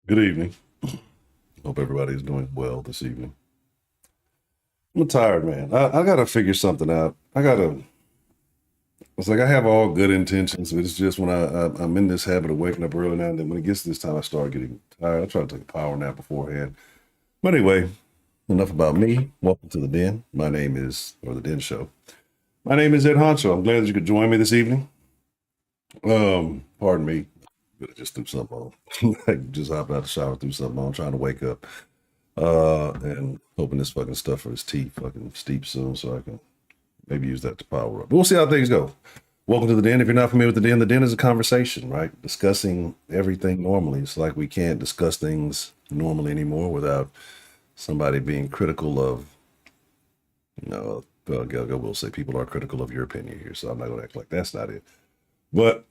Good evening. Hope everybody's doing well this evening. I'm tired, man. I gotta figure something out. It's like I have all good intentions, but it's just when I'm in this habit of waking up early now, and then when it gets to this time, I start getting tired. I try to take a power nap beforehand. But anyway, enough about me. Welcome to the Den. Or the Den Show. My name is Ed Honcho. I'm glad that you could join me this evening. Pardon me. But I just threw something on. Like just hopped out the shower, threw something on, trying to wake up. And hoping this fucking stuff for his tea fucking steep soon so I can maybe use that to power up. But we'll see how things go. Welcome to the Den. If you're not familiar with the Den is a conversation, right? Discussing everything normally. It's like we can't discuss things normally anymore without somebody being critical of, well, I will say people are critical of your opinion here, so I'm not going to act like that's not it. But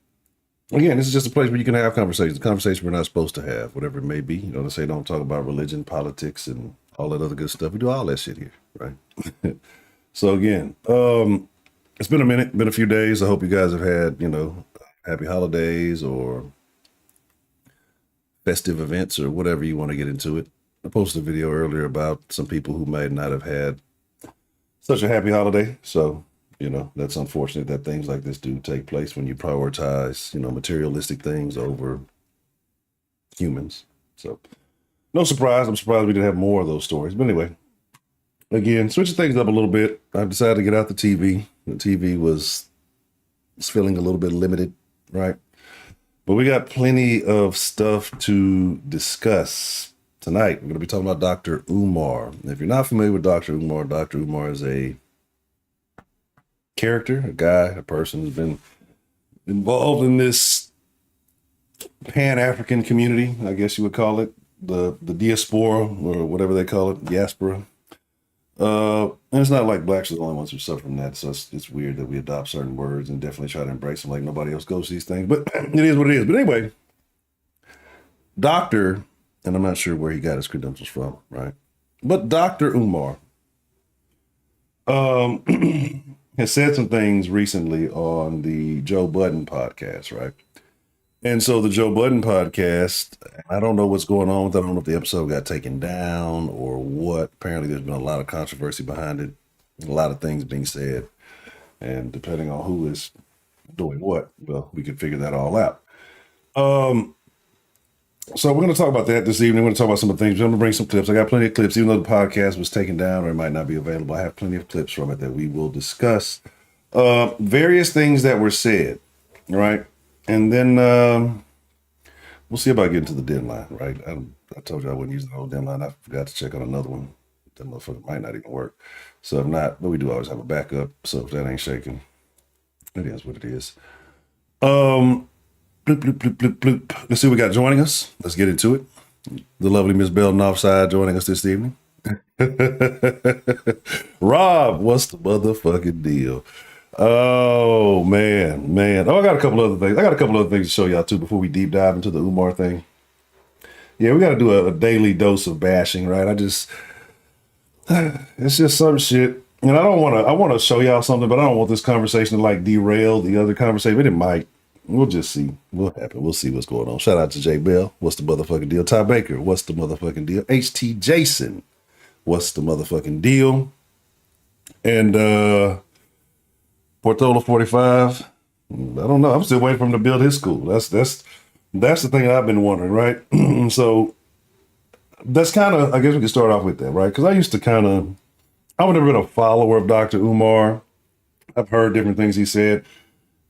again, this is just a place where you can have conversations, conversations we're not supposed to have, whatever it may be. You know, they say don't talk about religion, politics, and all that other good stuff. We do all that shit here, right? So again, it's been a minute, been a few days. I hope you guys have had, happy holidays or festive events or whatever you want to get into it. I posted a video earlier about some people who might not have had such a happy holiday. So, that's unfortunate that things like this do take place when you prioritize, materialistic things over humans. So, no surprise. I'm surprised we didn't have more of those stories. But anyway, again, switching things up a little bit, I've decided to get out the TV. The TV was feeling a little bit limited, right? But we got plenty of stuff to discuss tonight. We're going to be talking about Dr. Umar. If you're not familiar with Dr. Umar is a character, a guy, a person who's been involved in this Pan-African community, I guess you would call it, the diaspora or whatever they call it, diaspora. And it's not like blacks are the only ones who suffer from that, so it's weird that we adopt certain words and definitely try to embrace them like nobody else goes to these things. But it is what it is. But anyway, Doctor, and I'm not sure where he got his credentials from, right? But Dr. Umar um, has said some things recently on the Joe Budden podcast, right? And so the Joe Budden podcast, I don't know what's going on with it. I don't know if the episode got taken down or what. Apparently, there's been a lot of controversy behind it, a lot of things being said. And depending on who is doing what, well, we can figure that all out. Um, so we're going to talk about that this evening. We're going to talk about some of the things. I'm going to bring some clips. I got plenty of clips, even though the podcast was taken down or it might not be available. I have plenty of clips from it that we will discuss. Various things that were said, right? And then we'll see about getting to the Denline, right? I told you I wouldn't use the whole Denline. I forgot to check on another one. That motherfucker might not even work. So if not, but we do always have a backup. So if that ain't shaking, it is what it is. Um, bloop, bloop, bloop, bloop, bloop. Let's see what we got joining us. Let's get into it. The lovely Miss Belton Offside joining us this evening. Rob, what's the motherfucking deal? Oh man. Oh, I got a couple other things. I got a couple other things to show y'all too before we deep dive into the Umar thing. Yeah, we got to do a daily dose of bashing, right? It's just some shit, and I don't want to. I want to show y'all something, but I don't want this conversation to like derail the other conversation. But it might. We'll just see what happens. We'll see what's going on. Shout out to Jay Bell. What's the motherfucking deal? Ty Baker. What's the motherfucking deal? HT Jason. What's the motherfucking deal? And Portola 45. I don't know. I'm still waiting for him to build his school. That's the thing that I've been wondering, right? So that's kind of, I guess we can start off with that, right? Because I would have been a follower of Dr. Umar. I've heard different things he said.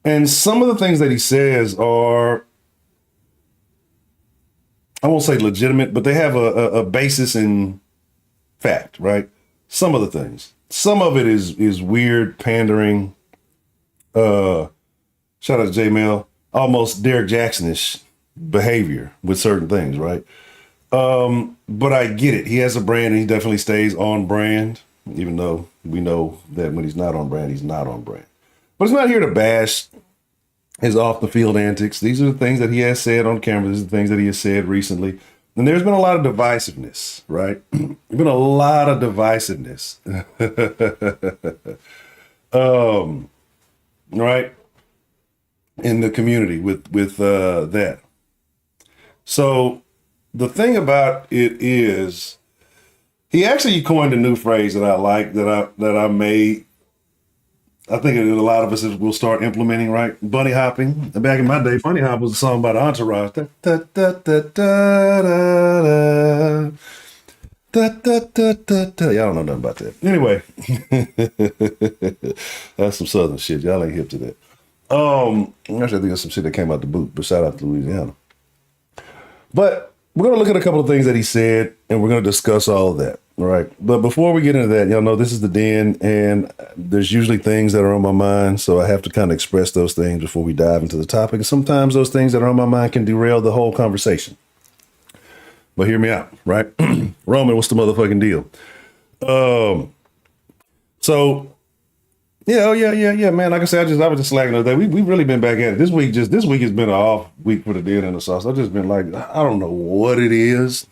And some of the things that he says are, I won't say legitimate, but they have a basis in fact, right? Some of the things. Some of it is weird, pandering. Shout out to J Mel, almost Derek Jackson-ish behavior with certain things, right? But I get it. He has a brand and he definitely stays on brand, even though we know that when he's not on brand, he's not on brand. But it's not here to bash his off the field antics. These are the things that he has said on camera. These are the things that he has said recently. And there's been a lot of divisiveness, right? There's been a lot of divisiveness. Right? In the community with that. So the thing about it is, he actually coined a new phrase that I like, that I made. I think a lot of us will start implementing, right? Bunny hopping. Back in my day, bunny hop was a song by the Entourage. Da, da, da, da, da, da, da, da, da, da, da. Y'all don't know nothing about that. Anyway, that's some Southern shit. Y'all ain't hip to that. Actually, I think that's some shit that came out the boot, but shout out to Louisiana. But we're going to look at a couple of things that he said, and we're going to discuss all of that. All right. But before we get into that, y'all know this is the Den, and there's usually things that are on my mind. So I have to kind of express those things before we dive into the topic. And sometimes those things that are on my mind can derail the whole conversation. But hear me out, right? Roman, what's the motherfucking deal? So yeah, man. Like I said, I was just slacking the other day. We've really been back at it. This week has been an off week for the Den and the sauce. I've just been like, I don't know what it is.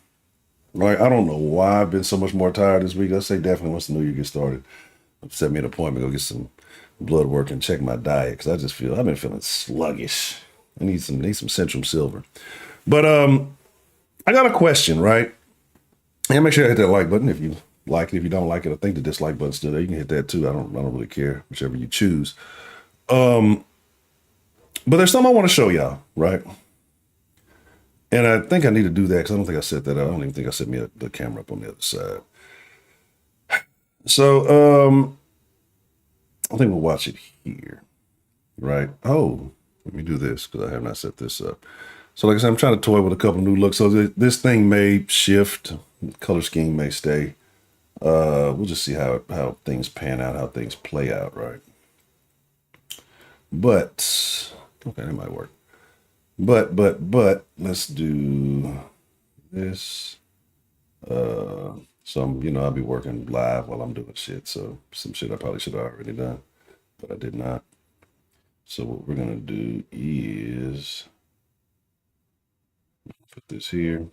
Like, I don't know why I've been so much more tired this week. I say definitely once the new year gets started, set me an appointment, go get some blood work and check my diet, because I've been feeling sluggish. I need some Centrum Silver. But I got a question, right? And make sure I hit that like button if you like it. If you don't like it, I think the dislike button's still there. You can hit that too. I don't really care, whichever you choose. But there's something I want to show y'all, right? And I think I need to do that because I don't think I set that up. I don't even think I set the camera up on the other side. So I think we'll watch it here, right? Oh, let me do this because I have not set this up. So like I said, I'm trying to toy with a couple new looks. So this thing may shift, color scheme may stay. We'll just see how things pan out, how things play out, right? But okay, that might work. But let's do this. So I'll be working live while I'm doing shit. So some shit I probably should have already done, but I did not. So what we're gonna do is put this here.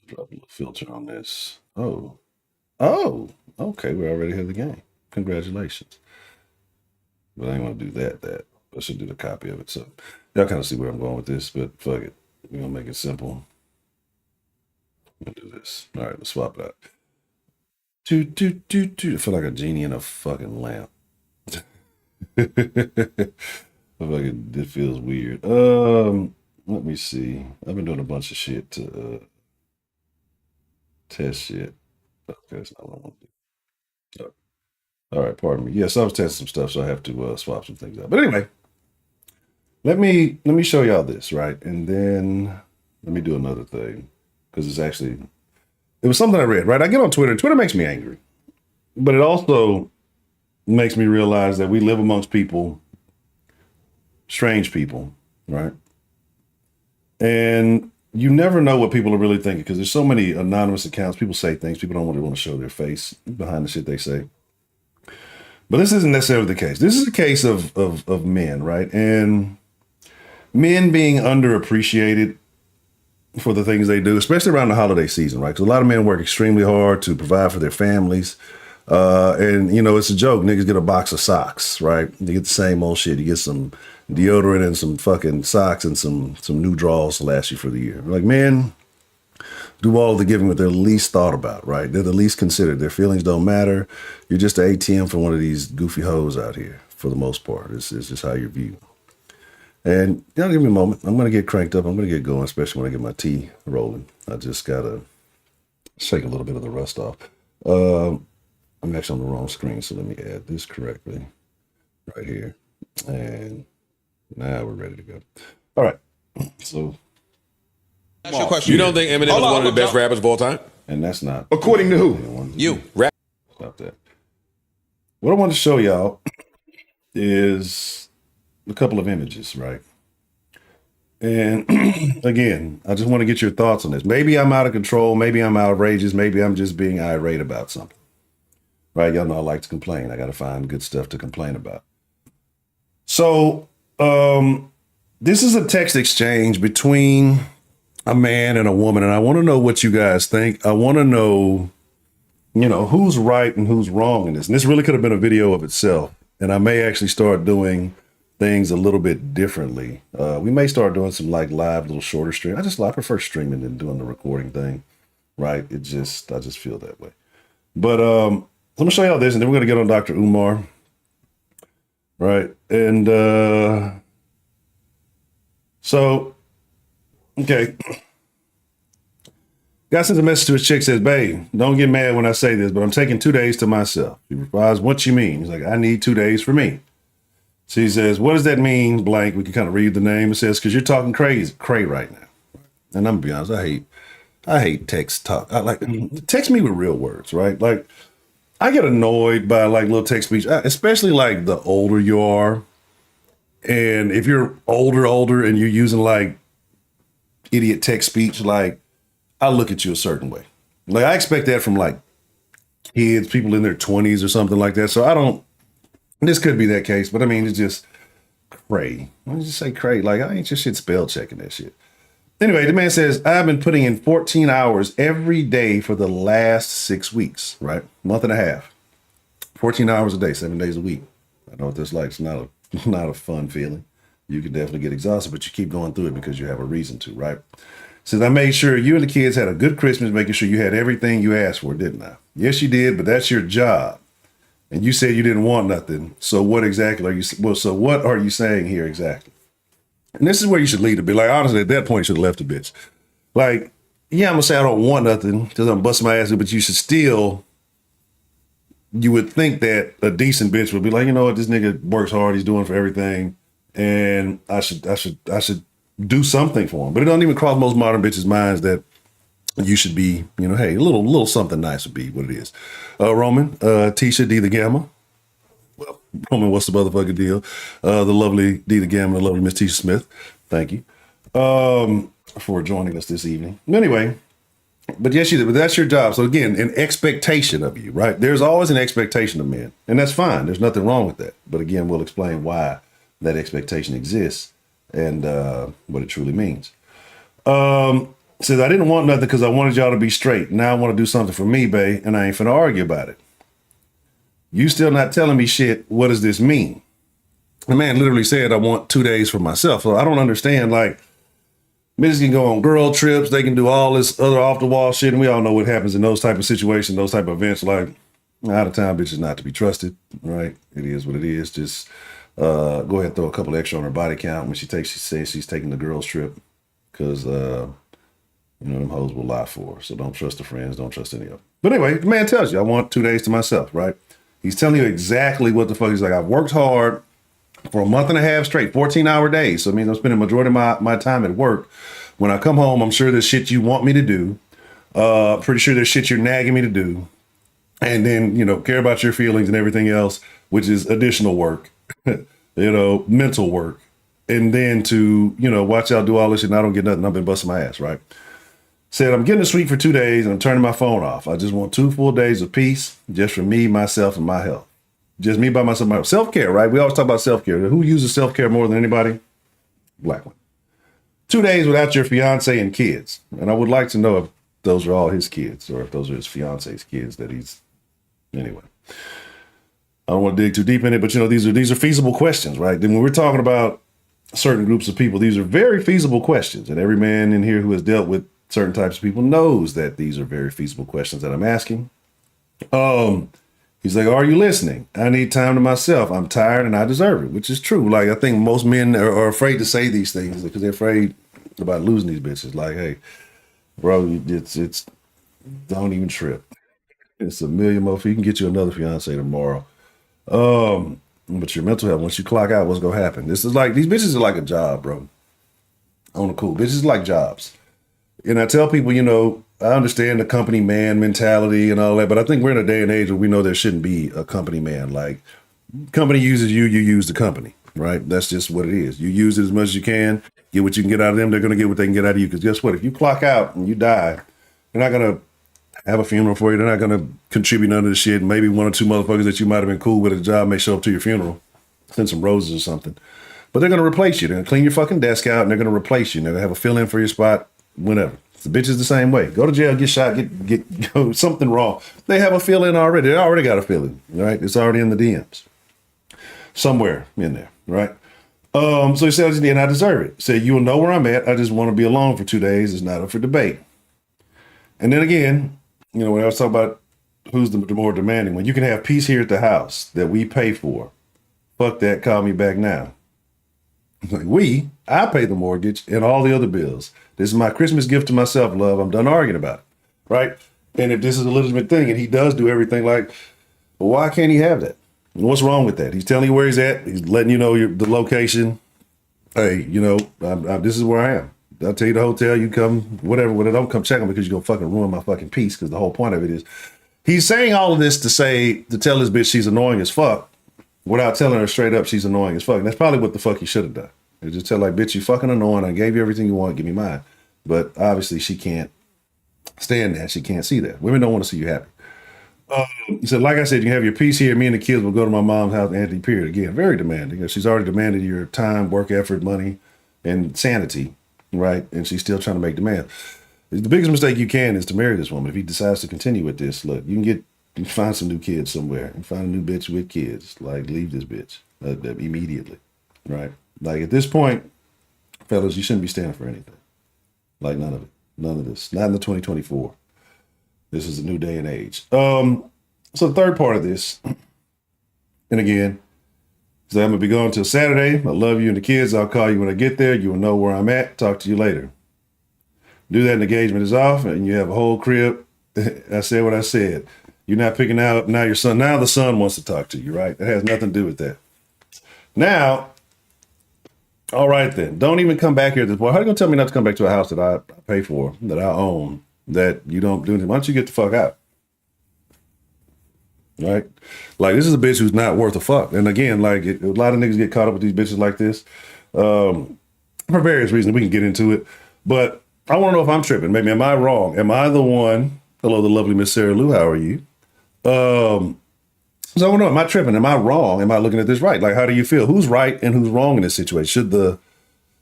Drop a little filter on this. Oh, okay, we already have the game. Congratulations. But I ain't want to do that. I should do the copy of it. So y'all kind of see where I'm going with this, but fuck it. We're going to make it simple. I'm going to do this. All right, let's swap it out. I feel like a genie in a fucking lamp. It feels weird. Let me see. I've been doing a bunch of shit to test shit. Okay, that's not what I want to do. All right, pardon me. Yes, I was testing some stuff, so I have to swap some things out. But anyway, let me show y'all this, right? And then let me do another thing, because it was something I read, right? I get on Twitter. Twitter makes me angry, but it also makes me realize that we live amongst people, strange people, right? And you never know what people are really thinking, because there's so many anonymous accounts. People say things. People don't really want to show their face behind the shit they say. But this isn't necessarily the case. This is a case of men, right? And men being underappreciated for the things they do, especially around the holiday season, right? Because a lot of men work extremely hard to provide for their families. And, it's a joke. Niggas get a box of socks, right? You get the same old shit. You get some deodorant and some fucking socks and some new draws to last you for the year. Like, men do all the giving what they're least thought about, right? They're the least considered. Their feelings don't matter. You're just an ATM for one of these goofy hoes out here, for the most part. It's just how you're viewed. And y'all give me a moment. I'm going to get cranked up. I'm going to get going, especially when I get my tea rolling. I just got to shake a little bit of the rust off. I'm actually on the wrong screen, so let me add this correctly right here. And now we're ready to go. All right. So... That's your question. You don't think Eminem is one of the best rappers of all time? And that's not. According to who? You. Rap. Stop that. What I want to show y'all is a couple of images, right? And again, I just want to get your thoughts on this. Maybe I'm out of control. Maybe I'm outrageous. Maybe I'm just being irate about something. Right? Y'all know I like to complain. I got to find good stuff to complain about. So this is a text exchange between a man and a woman, and I want to know what you guys think. I want to know, who's right and who's wrong in this. And this really could have been a video of itself. And I may actually start doing things a little bit differently. We may start doing some like live little shorter stream. I prefer streaming than doing the recording thing, right? I just feel that way. But let me show y'all this, and then we're gonna get on Dr. Umar, right? And so, okay. Guy sends a message to his chick, says, babe, don't get mad when I say this, but I'm taking 2 days to myself. He replies, what you mean? He's like, I need 2 days for me. So he says, what does that mean? Blank. We can kind of read the name. It says, because you're talking cray right now. And I'm gonna be honest, I hate text talk. I like text me with real words, right? Like I get annoyed by like little text speech, especially like the older you are. And if you're older and you're using like idiot text speech, like I look at you a certain way. Like I expect that from like kids, people in their 20s or something like that. So this could be that case, but I mean, it's just cray. Why did you say cray? Like I ain't just shit spell checking that shit. Anyway, the man says, I've been putting in 14 hours every day for the last 6 weeks, right? Month and a half. 14 hours a day, 7 days a week. I know what that's like. It's not a fun feeling. You can definitely get exhausted, but you keep going through it because you have a reason to, right? Says, I made sure you and the kids had a good Christmas, making sure you had everything you asked for, didn't I? Yes, you did, but that's your job. And you said you didn't want nothing. So what exactly what are you saying here exactly? And this is where you should leave it. Be like, honestly, at that point, you should have left the bitch. Like, yeah, I'm gonna say I don't want nothing because I'm busting my ass, but you should still, you would think that a decent bitch would be like, you know what, this nigga works hard, he's doing for everything, and I should do something for him. But it don't even cross most modern bitches' minds that you should be, you know, hey, a little something nice would be what it is. Roman, Tisha D the Gamma. Well, Roman, what's the motherfucking deal? The lovely D the Gamma, the lovely Miss Tisha Smith. Thank you for joining us this evening. Anyway, but yes, you did. But that's your job. So again, an expectation of you, right? There's always an expectation of men, and that's fine. There's nothing wrong with that. But again, we'll explain why that expectation exists and what it truly means. Says, I didn't want nothing because I wanted y'all to be straight. Now I want to do something for me, bae, and I ain't finna argue about it. You still not telling me shit. What does this mean? The man literally said, I want 2 days for myself. So I don't understand, like, bitches can go on girl trips. They can do all this other off the wall shit. And we all know what happens in those type of situations, those type of events. Like, out of town bitches not to be trusted, right? It is what it is. Just go ahead and throw a couple extra on her body count when she says she's taking the girls trip. Because, you know, them hoes will lie for her. So don't trust the friends. Don't trust any of them. But anyway, the man tells you, I want 2 days to myself, right? He's telling you exactly what the fuck. He's like, I've worked hard for a month and a half straight, 14-hour days. So it means I'm spending the majority of my time at work. When I come home, I'm sure there's shit you want me to do. Pretty sure there's shit you're nagging me to do. And then, you know, care about your feelings and everything else, which is additional work, you know, mental work. And then to, you know, watch out do all this shit and I don't get nothing. I've been busting my ass, right? Said, I'm getting a suite for 2 days and I'm turning my phone off. I just want 2 full days of peace just for me, myself, and my health. Just me by myself, my health. Self-care, right? We always talk about self-care. Who uses self-care more than anybody? Black one. 2 days without your fiance and kids. And I would like to know if those are all his kids or if those are his fiance's kids that he's, anyway. I don't want to dig too deep in it, but you know, these are feasible questions, right? Then when we're talking about certain groups of people, these are very feasible questions. And every man in here who has dealt with certain types of people knows that these are very feasible questions that I'm asking. He's like, are you listening? I need time to myself. I'm tired and I deserve it, which is true. Like, I think most men are afraid to say these things because they're afraid about losing these bitches. Like, hey, bro, it's don't even trip. It's a million more. You can get you another fiance tomorrow. But your mental health, once you clock out, what's going to happen? This is like, these bitches are like a job, bro. On the cool. Bitches are like jobs. And I tell people, you know, I understand the company man mentality and all that, but I think we're in a day and age where we know there shouldn't be a company man. Like, company uses you, you use the company, right? That's just what it is. You use it as much as you can, get what you can get out of them. They're going to get what they can get out of you. Because guess what? If you clock out and you die, they're not going to have a funeral for you. They're not going to contribute none of the shit. Maybe 1 or 2 motherfuckers that you might have been cool with at a job may show up to your funeral, send some roses or something. But they're going to replace you. They're going to clean your fucking desk out and they're going to replace you. And they're going to have a fill-in for your spot whenever. The bitch is the same way. Go to jail, get shot, get something wrong. They have a fill-in already. They already got a fill-in, right? It's already in the DMs. Somewhere in there, right? So he said, and I deserve it. He said, you will know where I'm at. I just want to be alone for 2 days. It's not up for debate. And then again, when I was talking about who's the more demanding one, you can have peace here at the house that we pay for. Fuck that, call me back now. Like, I pay the mortgage and all the other bills. This is my Christmas gift to myself, love. I'm done arguing about it, right? And if this is a legitimate thing and he does do everything like, well, why can't he have that? And what's wrong with that? He's telling you where he's at. He's letting you know the location. Hey, this is where I am. I'll tell you the hotel, you come, whatever. Don't come check on me because you're going to fucking ruin my fucking peace, because the whole point of it is he's saying all of this to tell this bitch she's annoying as fuck without telling her straight up she's annoying as fuck. And that's probably what the fuck he should have done. He just tell like, bitch, you fucking annoying. I gave you everything you want. Give me mine. But obviously she can't stand that. She can't see that. Women don't want to see you happy. He said, like I said, you have your peace here. Me and the kids will go to my mom's house, Anthony Period. Again, very demanding. She's already demanded your time, work, effort, money, and sanity, right? And she's still trying to make demands. The biggest mistake you can is to marry this woman. If he decides to continue with this, look, you can find some new kids somewhere and find a new bitch with kids. Like, leave this bitch immediately, right? Like, at this point, fellas, you shouldn't be standing for anything. Like, none of it. None of this. Not in the 2024. This is a new day and age. So the third part of this, and again, so I'm going to be going till Saturday. I love you and the kids. I'll call you when I get there. You will know where I'm at. Talk to you later. Do that and engagement is off and you have a whole crib. I said what I said. You're not picking out now your son. Now the son wants to talk to you, right? That has nothing to do with that. Now, all right then. Don't even come back here at this point. How are you going to tell me not to come back to a house that I pay for, that I own, that you don't do anything? Why don't you get the fuck out? Right? Like, this is a bitch who's not worth a fuck. And again, like, a lot of niggas get caught up with these bitches like this for various reasons. We can get into it. But I want to know if I'm tripping. Maybe, am I wrong? Am I the one? Hello, the lovely Miss Sarah Lou. How are you? So I want to know, am I tripping? Am I wrong? Am I looking at this right? Like, how do you feel? Who's right and who's wrong in this situation?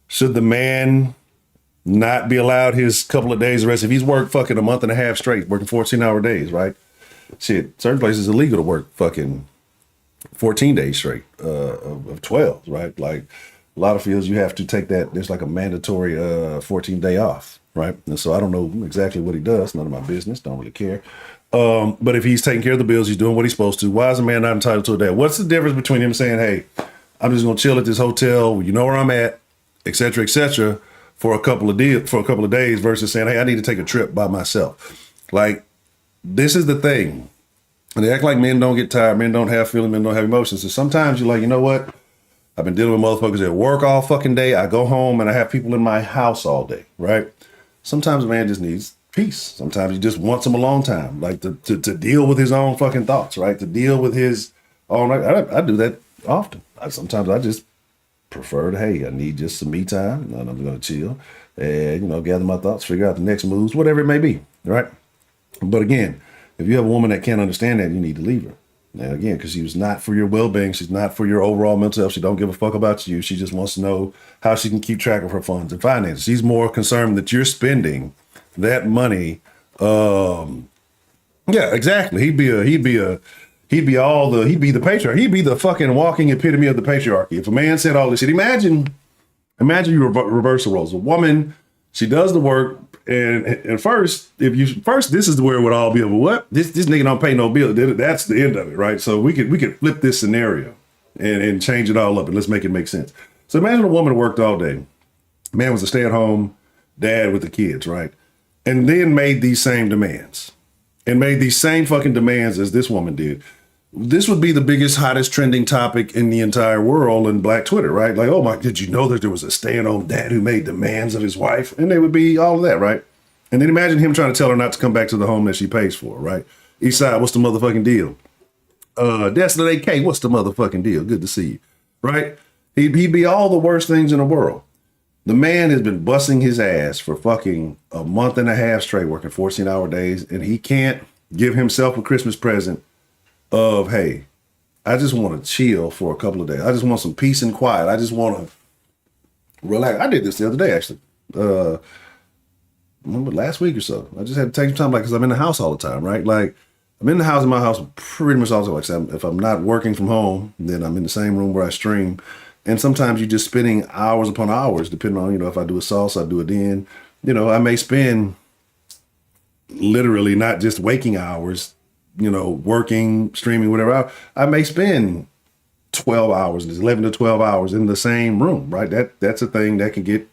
Should the man not be allowed his couple of days of rest? If he's worked fucking a month and a half straight, working 14-hour days, right? Shit, certain places it's illegal to work fucking 14 days straight of 12, right? Like, a lot of fields you have to take that. There's like a mandatory 14-day off, right? And so I don't know exactly what he does. None of my business. Don't really care. But if he's taking care of the bills, he's doing what he's supposed to. Why is a man not entitled to a day? What's the difference between him saying, hey, I'm just going to chill at this hotel, you know where I'm at, et cetera, for a couple of days versus saying, hey, I need to take a trip by myself. Like, this is the thing. And they act like men don't get tired, men don't have feelings, men don't have emotions. So sometimes you're like, you know what? I've been dealing with motherfuckers at work all fucking day. I go home and I have people in my house all day, right? Sometimes a man just needs peace. Sometimes he just wants some alone time, like to deal with his own fucking thoughts, right? To deal with his own. I do that often. Sometimes I just prefer to, hey, I need just some me time, and I'm going to chill and, gather my thoughts, figure out the next moves, whatever it may be, right? But again, if you have a woman that can't understand that, you need to leave her. Now, again, because she was not for your well-being. She's not for your overall mental health. She don't give a fuck about you. She just wants to know how she can keep track of her funds and finances. She's more concerned that you're spending that money. Yeah, exactly. He'd be the patriarch. He'd be the fucking walking epitome of the patriarchy. If a man said all this shit, imagine you reverse the roles. A woman, she does the work. And first, this is where it would all be. Well, what? This nigga don't pay no bill. That's the end of it, right? So we could flip this scenario and change it all up, and let's make it make sense. So imagine a woman worked all day. Man was a stay-at-home dad with the kids, right? And then made these same demands. And made these same fucking demands as this woman did. This would be the biggest, hottest trending topic in the entire world in Black Twitter, right? Like, oh my, did you know that there was a stay-at-home dad who made demands of his wife? And they would be all of that, right? And then imagine him trying to tell her not to come back to the home that she pays for, right? Eastside, what's the motherfucking deal? Destiny AK, what's the motherfucking deal? Good to see you, right? He'd be all the worst things in the world. The man has been busting his ass for fucking a month and a half straight, working 14-hour days, and he can't give himself a Christmas present of, hey, I just want to chill for a couple of days. I just want some peace and quiet. I just want to relax. I did this the other day, actually. Remember last week or so. I just had to take some time, like, because I'm in the house all the time, right? Like, I'm in the my house pretty much all the time. Like, if I'm not working from home, then I'm in the same room where I stream. And sometimes you're just spending hours upon hours, depending on, if I do a salsa, I do it then. I may spend literally not just waking hours, working, streaming, whatever. I may spend 12 hours, 11 to 12 hours in the same room, right? That's a thing that can get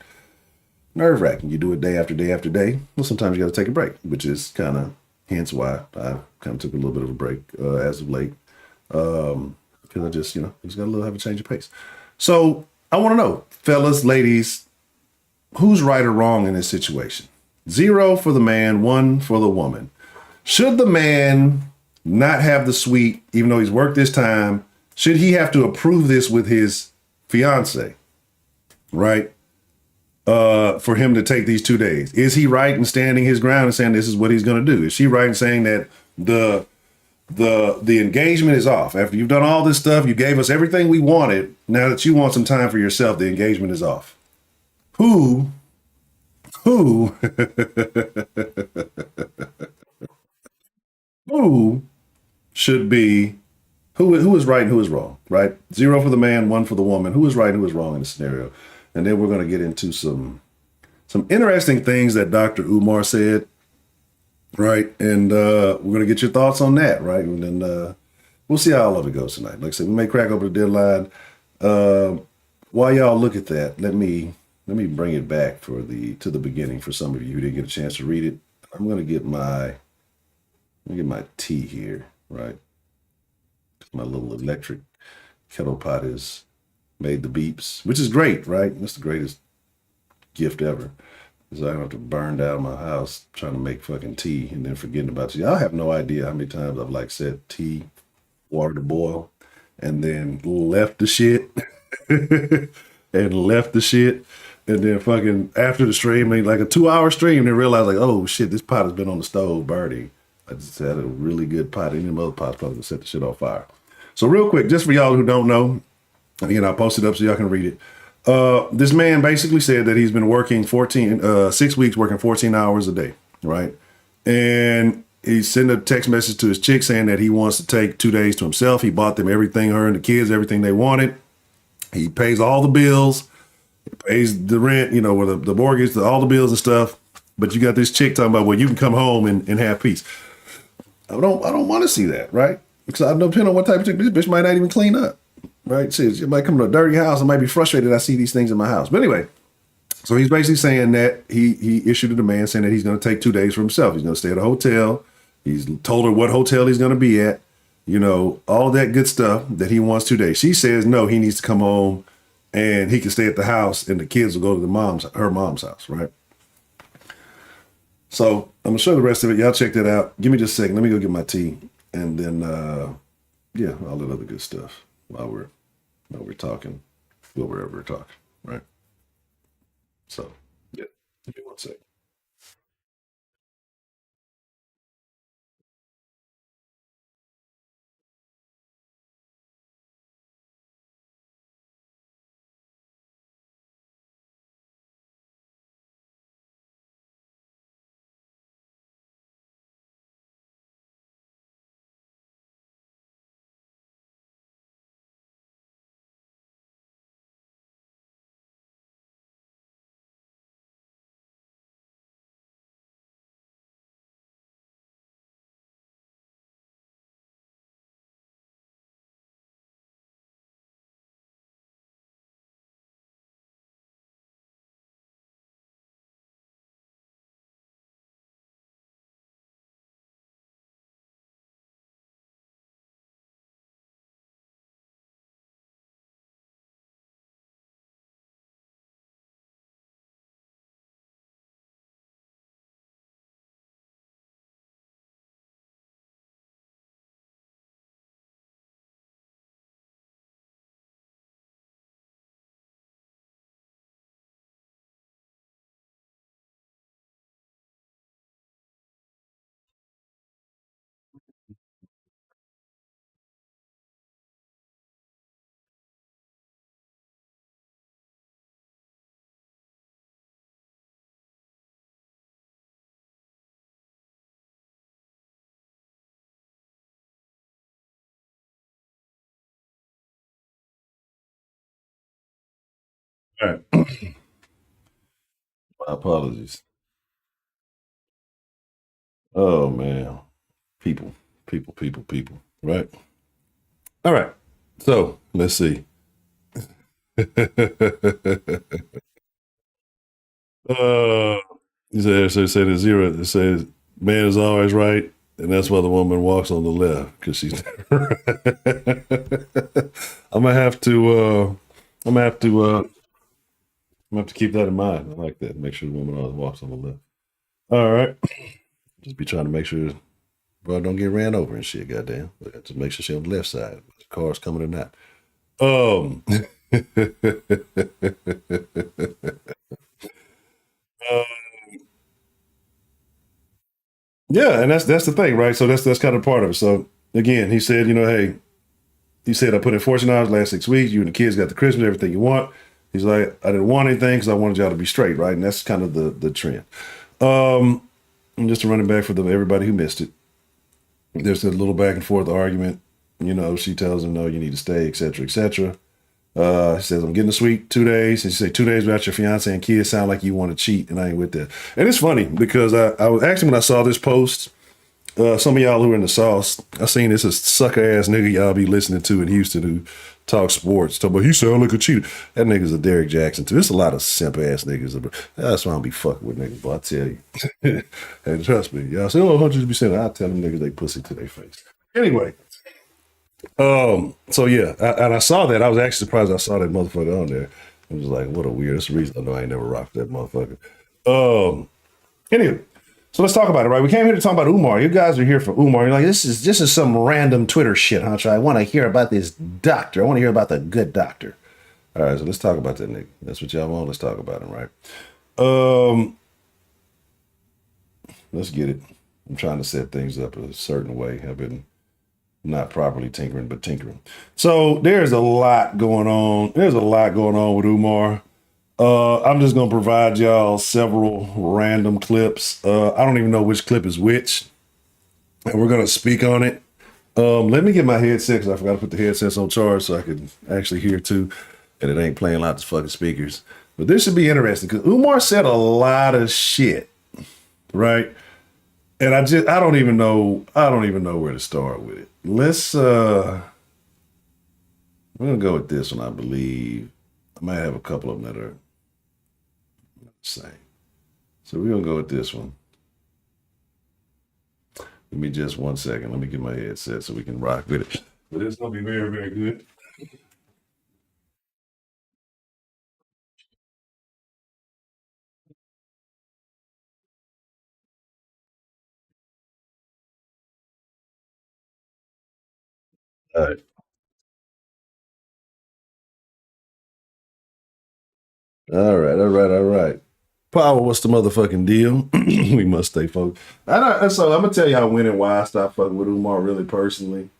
nerve wracking. You do it day after day after day. Well, sometimes you got to take a break, which is kind of hence why I kind of took a little bit of a break as of late. Because I just, just got a little have a change of pace. So I want to know, fellas, ladies, who's right or wrong in this situation? 0 for the man, 1 for the woman. Should the man not have the suite, even though he's worked this time? Should he have to approve this with his fiance, right? For him to take these 2 days? Is he right in standing his ground and saying this is what he's going to do? Is she right in saying that the engagement is off? After you've done all this stuff, you gave us everything we wanted. Now that you want some time for yourself, the engagement is off. Who who who should be who is right and who is wrong, right? 0 for the man, 1 for the woman. Who is right and who is wrong in the scenario? And then we're going to get into some interesting things that Dr. Umar said, right? And we're going to get your thoughts on that, right? And then we'll see how all of it goes tonight. Like I said, we may crack open the deadline. While y'all look at that, let me bring it back to the beginning for some of you who didn't get a chance to read it. I'm going to get my tea here, right? My little electric kettle pot has made the beeps, which is great, right? That's the greatest gift ever. Because I don't have to burn down my house trying to make fucking tea and then forgetting about tea. I have no idea how many times I've set tea, water to boil, and then left the shit and left the shit. And then fucking after the stream, like a 2-hour stream, they realized oh shit, this pot has been on the stove burning. I just had a really good pot. Any of them other pots probably gonna set the shit on fire. So real quick, just for y'all who don't know, again, I'll post it up so y'all can read it. This man basically said that he's been working 6 weeks, working 14 hours a day, right? And he sent a text message to his chick saying that he wants to take 2 days to himself. He bought them everything, her and the kids, everything they wanted. He pays all the bills, he pays the rent, or the mortgage, all the bills and stuff. But you got this chick talking about, well, you can come home and have peace. I don't want to see that, right? Because I know, depending on what type of chick, this bitch might not even clean up, right? She might come to a dirty house. I might be frustrated. I see these things in my house. But anyway, so he's basically saying that he issued a demand saying that he's going to take 2 days for himself. He's going to stay at a hotel. He's told her what hotel he's going to be at, all that good stuff that he wants 2 days. She says, no, he needs to come home and he can stay at the house and the kids will go to her mom's house, right? So I'm gonna show the rest of it. Y'all check that out. Give me just a second. Let me go get my tea, and then yeah, all that other good stuff while we're talking, wherever we're talking, right? So yeah, give me 1 second. All right. My apologies. Oh man. People. Right. All right. So let's see. uh, he said, so he said it's zero. It says man is always right, and that's why the woman walks on the left because she's. I'm gonna have to. I'm gonna have to. I'm gonna have to keep that in mind. I like that. Make sure the woman always walks on the left. All right. Just be trying to make sure, bro, don't get ran over and shit. Goddamn. Just make sure she's on the left side. The car's coming or not. Um. Yeah, and that's the thing, right? So that's kind of part of it. So again, he said, hey, he said I put in 14 hours last 6 weeks. You and the kids got the Christmas, everything you want. He's like, I didn't want anything because I wanted y'all to be straight, right? And that's kind of the trend. And just to run it back for everybody who missed it. There's a little back and forth argument. She tells him, no, you need to stay, et cetera, et cetera. He says, I'm getting a suite 2 days. And she said, 2 days without your fiance and kids sound like you want to cheat, and I ain't with that. And it's funny because I was actually, when I saw this post, some of y'all who are in the sauce, I seen this sucker ass nigga y'all be listening to in Houston who talks sports. Talk about he sound like a cheater. That nigga's a Derrick Jackson too. There's a lot of simp ass niggas. That's why I don't be fucking with niggas, but I tell you. And trust me, y'all say, 100%. I tell them niggas they pussy to their face. Anyway. So yeah, and I saw that. I was actually surprised I saw that motherfucker on there. I was like, what a weird. That's the reason I know I ain't never rocked that motherfucker. Anyway, so let's talk about it, right? We came here to talk about Umar. You guys are here for Umar. You're like, this is some random Twitter shit, huh? I want to hear about this doctor. I want to hear about the good doctor. All right, so let's talk about that nigga. That's what y'all want. Let's talk about him, right? Let's get it. I'm trying to set things up a certain way. I've been not properly tinkering, but tinkering. So there's a lot going on. There's a lot going on with Umar. I'm just going to provide y'all several random clips. I don't even know which clip is which, and we're going to speak on it. Let me get my headset because I forgot to put the headsets on charge so I can actually hear too, and it ain't playing lots of fucking speakers. But this should be interesting because Umar said a lot of shit, right? And I don't even know where to start with it. We're gonna go with this one, I believe. I might have a couple of them that are the same. So we're gonna go with this one. Give me just 1 second. Let me get my headset so we can rock with it. But it's gonna be very, very good. All right. All right. Power, what's the motherfucking deal? We must stay focused. So I'm gonna tell you how when and why I stopped fucking with Umar really personally.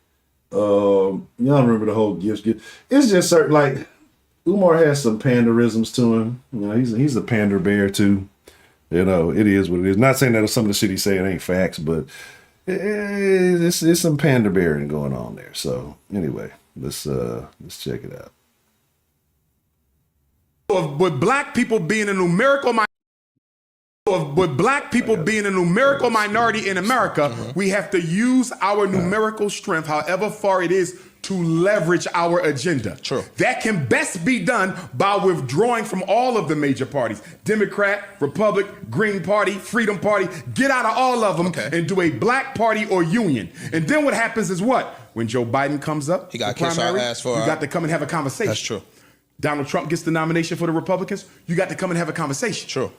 Y'all remember the whole gift. It's just certain, like, Umar has some panderisms to him. He's a pander bear too. It is what it is. Not saying that some of the shit he's saying ain't facts, but it's some pander bearing going on there. So anyway, let's check it out. With black people being a numerical minority in America, we have to use our numerical strength, however far it is, to leverage our agenda. True. That can best be done by withdrawing from all of the major parties. Democrat, Republic, Green Party, Freedom Party. Get out of all of them and do a black party or union. And then what happens is what? When Joe Biden comes up, he got to kiss our ass for you got to come and have a conversation. That's true. Donald Trump gets the nomination for the Republicans, you got to come and have a conversation. True.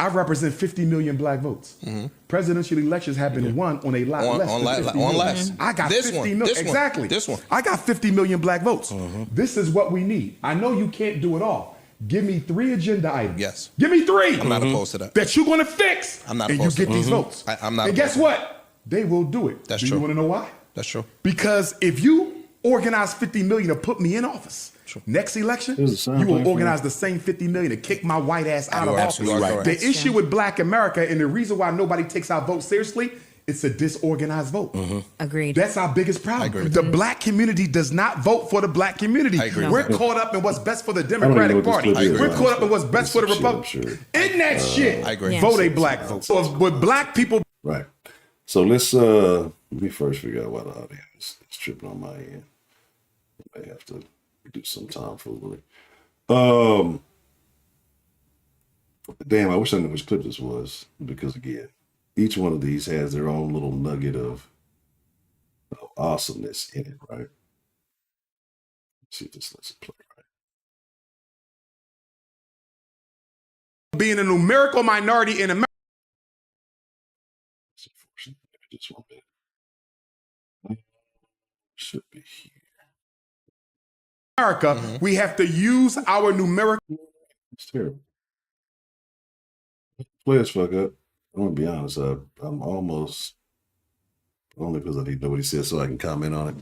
I represent 50 million black votes. Mm-hmm. Presidential elections have been won on a lot less than 50 million. Less. I got this 50 one. million. This exactly. One. This one. I got 50 million black votes. Mm-hmm. This is what we need. I know you can't do it all. Give me 3 agenda items. Yes. Give me 3. I'm not opposed to that. That you're going to fix. I'm not and opposed you get to these votes. I'm not. And guess what? They will do it. That's do true. You want to know why? That's true. Because if you organize 50 million to put me in office, next election, you will organize the same 50 million to kick my white ass out of office. Right. The issue with black America and the reason why nobody takes our vote seriously It's a disorganized vote. Agreed. That's our biggest problem. The black community does not vote for the black community. We're caught up in what's best for the Democratic Party. We're caught up in what's best for the Republic. In that shit, vote a black vote. So with black people. Right. So let me first figure out why the audience is tripping on my end. I may have to do some tomfoolery. Damn, I wish I knew which clip this was, because again, each one of these has their own little nugget of awesomeness in it, right? Let's see if this lets it play, right? Being a numerical minority in America. It's unfortunate. Maybe just 1 minute. Should be here. America, we have to use our numerical. It's terrible. Play as fuck up. I'm gonna be honest. I'm almost only because I need to know what he said so I can comment on it.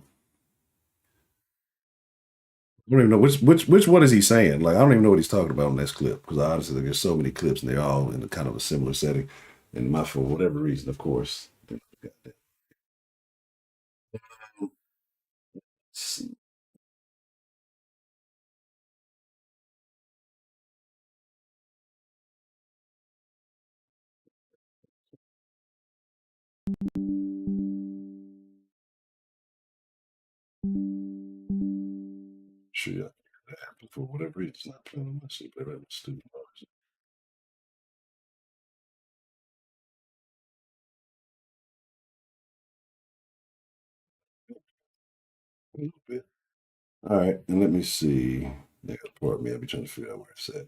I don't even know which one is he saying. Like, I don't even know what he's talking about in this clip, because honestly, there's so many clips and they're all in a kind of a similar setting. And for whatever reason, of course. Let's see. Sure, yeah. For whatever reason, it's not playing on my shit. They're having stupid bars. A little bit. All right, and let me see. They got a part of me. I'll be trying to figure out where it's at.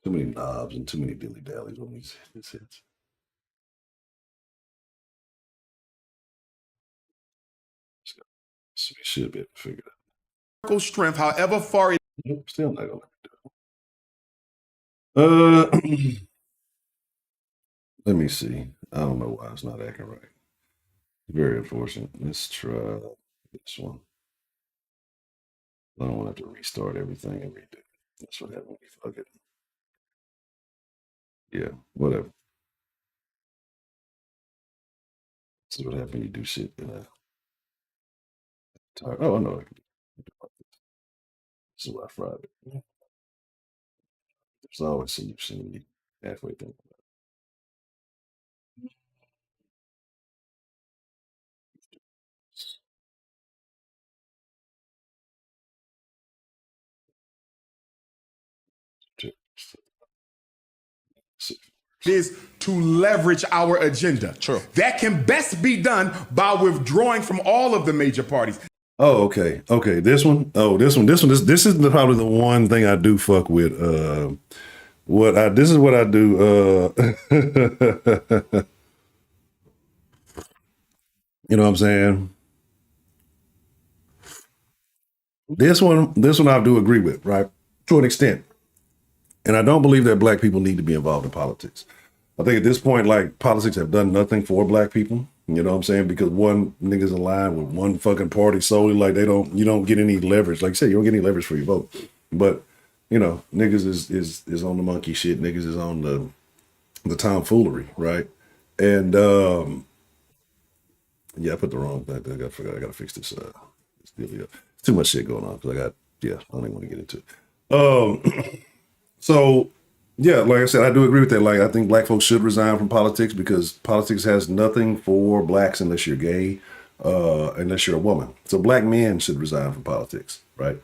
Too many knobs and too many dilly dallies on these hits. So we should be able to figure it out. Strength, however far it. Nope, still not gonna let me do it. Let me see. I don't know why it's not acting right. Very unfortunate. Let's try this one. I don't want to have to restart everything and redo it. That's what happened when you fuck it. Yeah, whatever. This is what happens when you do shit in a. Oh, I know I can do it. This is why I fried it. Yeah. There's always some you've seen me halfway through. Is to leverage our agenda. True. That can best be done by withdrawing from all of the major parties. Oh, okay. Okay. This one. Oh, this one. This is probably the one thing I do fuck with. This is what I do. You know what I'm saying? This one I do agree with, right? To an extent. And I don't believe that black people need to be involved in politics. I think at this point, like, politics have done nothing for black people. You know what I'm saying? Because one niggas aligned with one fucking party solely, like you don't get any leverage. Like I said, you don't get any leverage for your vote. But, you know, niggas is on the monkey shit. Niggas is on the tomfoolery, right? And yeah, I put the wrong thing. I gotta fix this deal. Too much shit going on because I don't even want to get into it. So, yeah, like I said, I do agree with that. Like, I think black folks should resign from politics because politics has nothing for blacks unless you're gay, unless you're a woman. So black men should resign from politics, right?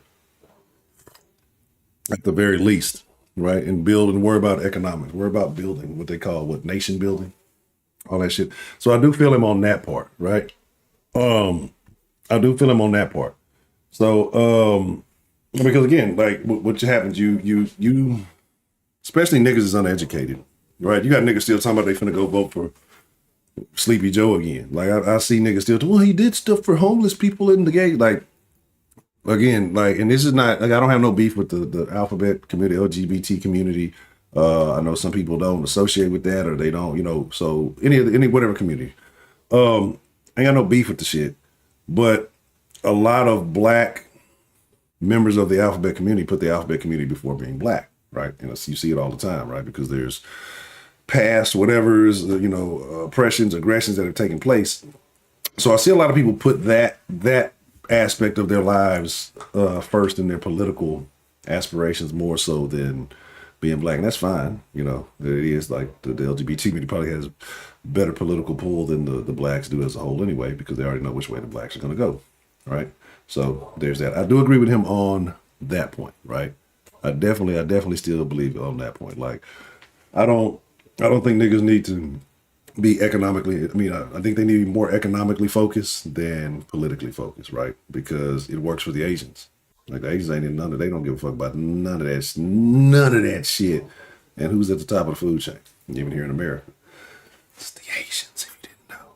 At the very least, right? And build and worry about economics, worry about building what they call nation building, all that shit. So I do feel him on that part, right? I do feel him on that part. So, because again, like what happens, you, especially niggas is uneducated, right? You got niggas still talking about they finna go vote for Sleepy Joe again. Like I see niggas still, well, he did stuff for homeless people in the gay. Like, again, like, and this is not, like, I don't have no beef with the alphabet community, LGBT community. I know some people don't associate with that or they don't, you know, so any whatever community. I ain't got no beef with the shit. But a lot of black members of the alphabet community put the alphabet community before being black, right? And you see it all the time, right? Because there's past whatever's, oppressions, aggressions that have taken place. So I see a lot of people put that aspect of their lives first in their political aspirations more so than being black. And that's fine. It is like the LGBT community probably has better political pull than the blacks do as a whole anyway, because they already know which way the blacks are going to go. Right. So there's that. I do agree with him on that point. Right. I definitely still believe on that point. Like, I don't think niggas need to be economically, I think they need to be more economically focused than politically focused, right? Because it works for the Asians. Like, the Asians ain't in none of, they don't give a fuck about none of that shit. And who's at the top of the food chain, even here in America? It's the Asians, if you didn't know.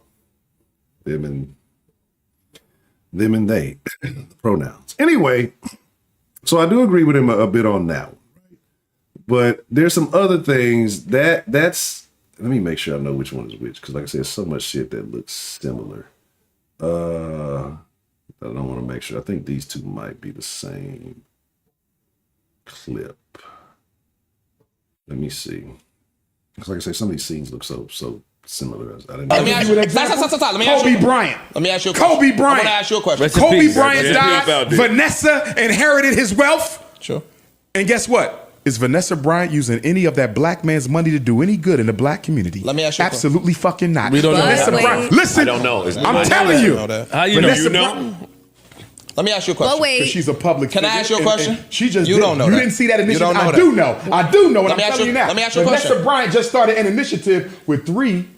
Them and they, the pronouns. Anyway, so I do agree with him a bit on that one. But there's some other things that's, let me make sure I know which one is which, because like I said, so much shit that looks similar. I don't want to make sure. I think these two might be the same clip. Let me see. Because like I say, some of these scenes look so similar. I didn't know. Let me ask you an example. Kobe Bryant. Let me ask you a question. Kobe Bryant. I want to ask you a question. Kobe Bryant died. Vanessa inherited his wealth. Sure. And guess what? Is Vanessa Bryant using any of that black man's money to do any good in the black community? Let me ask you. Absolutely fucking not. We don't know. Vanessa Bryant. Listen, I don't know. I'm telling you. How you know? Let me ask you a question. Well, wait. Because she's a public Can I ask you a question? and she just You don't know You that. didn't see that initiative. You don't know I that. do know. I do know what I'm telling you now. Let me ask you a Vanessa question. Bryant just started an initiative with 3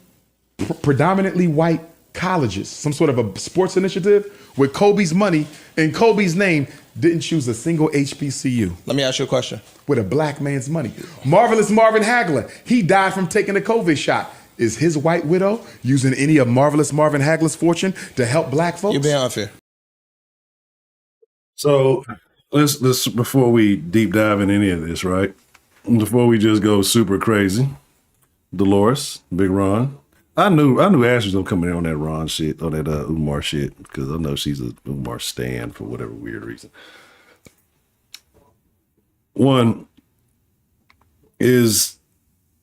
predominantly white colleges, some sort of a sports initiative with Kobe's money and Kobe's name. Didn't choose a single HBCU. Let me ask you a question. With a black man's money. Marvelous Marvin Hagler, he died from taking a COVID shot. Is his white widow using any of Marvelous Marvin Hagler's fortune to help black folks? You're being unfair. So let's before we deep dive in any of this, right? Before we just go super crazy, Dolores, Big Ron. I knew Ash was gonna come in on that Ron shit, on that Umar shit, because I know she's a Umar stan for whatever weird reason. One is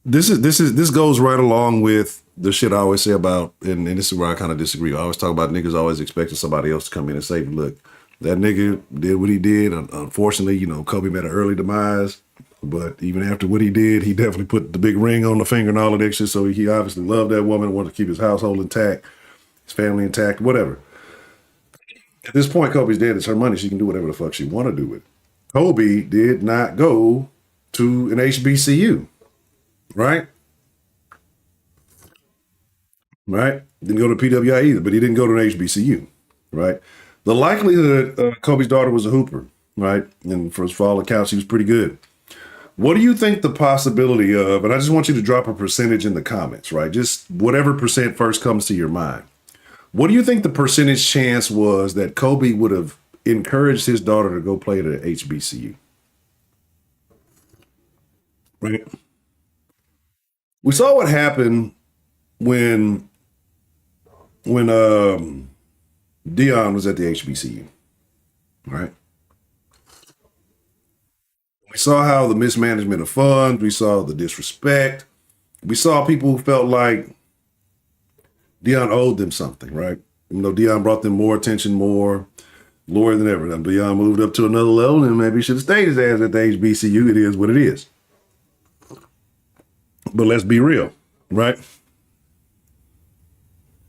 this goes right along with the shit I always say about, and this is where I kind of disagree. I always talk about niggas always expecting somebody else to come in and say, look, that nigga did what he did. Unfortunately, Kobe met an early demise. But even after what he did, he definitely put the big ring on the finger and all of that shit. So he obviously loved that woman, wanted to keep his household intact, his family intact, whatever. At this point, Kobe's dead. It's her money. She can do whatever the fuck she want to do with it. Kobe did not go to an HBCU, right? Right? Didn't go to PWI either, but he didn't go to an HBCU, right? The likelihood Kobe's daughter was a hooper, right? And for all accounts, she was pretty good. What do you think the possibility of, and I just want you to drop a percentage in the comments, right? Just whatever percent first comes to your mind. What do you think the percentage chance was that Kobe would have encouraged his daughter to go play at a HBCU? Right? We saw what happened when Dion was at the HBCU, right? We saw how the mismanagement of funds, we saw the disrespect. We saw people who felt like Dion owed them something, right? Dion brought them more attention, more lower than ever. And Dion moved up to another level and maybe he should have stayed his ass at the HBCU. It is what it is. But let's be real, right?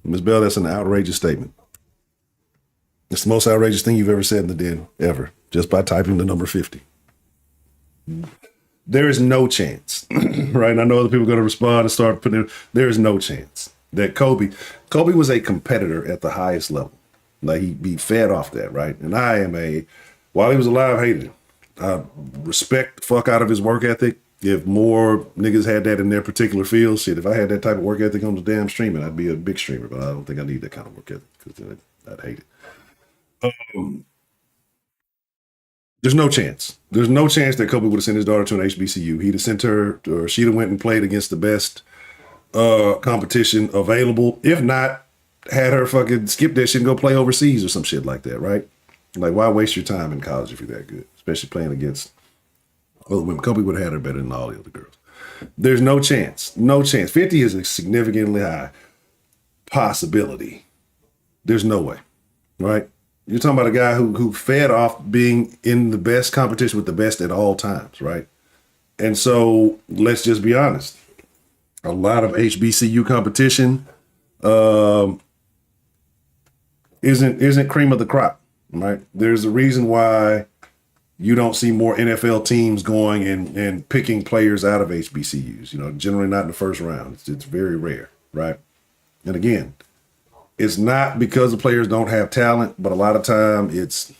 Ms. Bell, that's an outrageous statement. It's the most outrageous thing you've ever said in the den, ever, just by typing the number 50. There is no chance, right? And I know other people are going to respond and start putting it. There is no chance that Kobe was a competitor at the highest level. Like he fed off that, right? And while he was alive, I hated him. I respect the fuck out of his work ethic. If more niggas had that in their particular field, shit, if I had that type of work ethic on the damn streaming, I'd be a big streamer, but I don't think I need that kind of work ethic because I'd hate it. There's no chance. There's no chance that Kobe would have sent his daughter to an HBCU. He'd have sent her, or she'd have went and played against the best competition available. If not, had her fucking skip that shit and go play overseas or some shit like that, right? Like, why waste your time in college if you're that good? Especially playing against other women. Kobe would have had her better than all the other girls. There's no chance. No chance. 50 is a significantly high possibility. There's no way, right? You're talking about a guy who fed off being in the best competition with the best at all times, right? And so let's just be honest. A lot of HBCU competition isn't cream of the crop, right? There's a reason why you don't see more NFL teams going and picking players out of HBCUs, generally not in the first round. It's very rare, right? And again, it's not because the players don't have talent, but a lot of time it's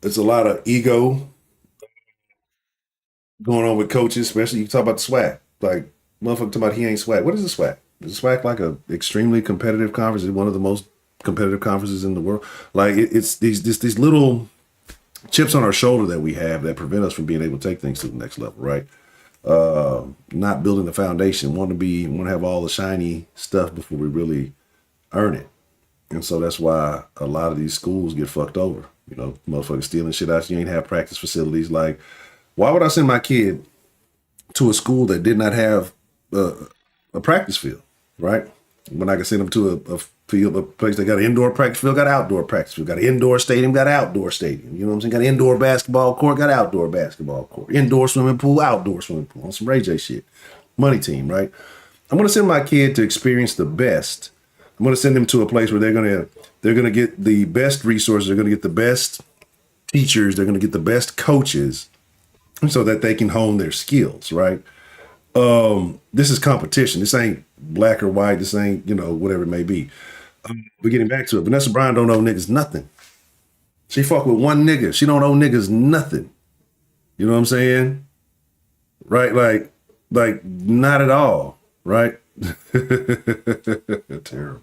a lot of ego going on with coaches, especially you talk about the swag. Like, motherfucker talking about he ain't swag. What is the swag? Is the swag like a extremely competitive conference? It's one of the most competitive conferences in the world. Like it's these little chips on our shoulder that we have that prevent us from being able to take things to the next level, right? Not building the foundation, want to have all the shiny stuff before we really earn it. And so that's why a lot of these schools get fucked over. Motherfuckers stealing shit out. You ain't have practice facilities. Like, why would I send my kid to a school that did not have a practice field, right? When I can send them to a field, a place that got an indoor practice field, got an outdoor practice field, got an indoor stadium, got an outdoor stadium. You know what I'm saying? Got an indoor basketball court, got an outdoor basketball court, indoor swimming pool, outdoor swimming pool, on some Ray J shit. Money team, right? I'm gonna send my kid to experience the best. I'm gonna send them to a place where they're gonna get the best resources, they're gonna get the best teachers, they're gonna get the best coaches, so that they can hone their skills, right? This is competition. This ain't black or white. This ain't, whatever it may be. We're getting back to it. Vanessa Bryan don't owe niggas nothing. She fuck with one nigga. She don't owe niggas nothing. You know what I'm saying? Right? Like not at all. Right? Terrible.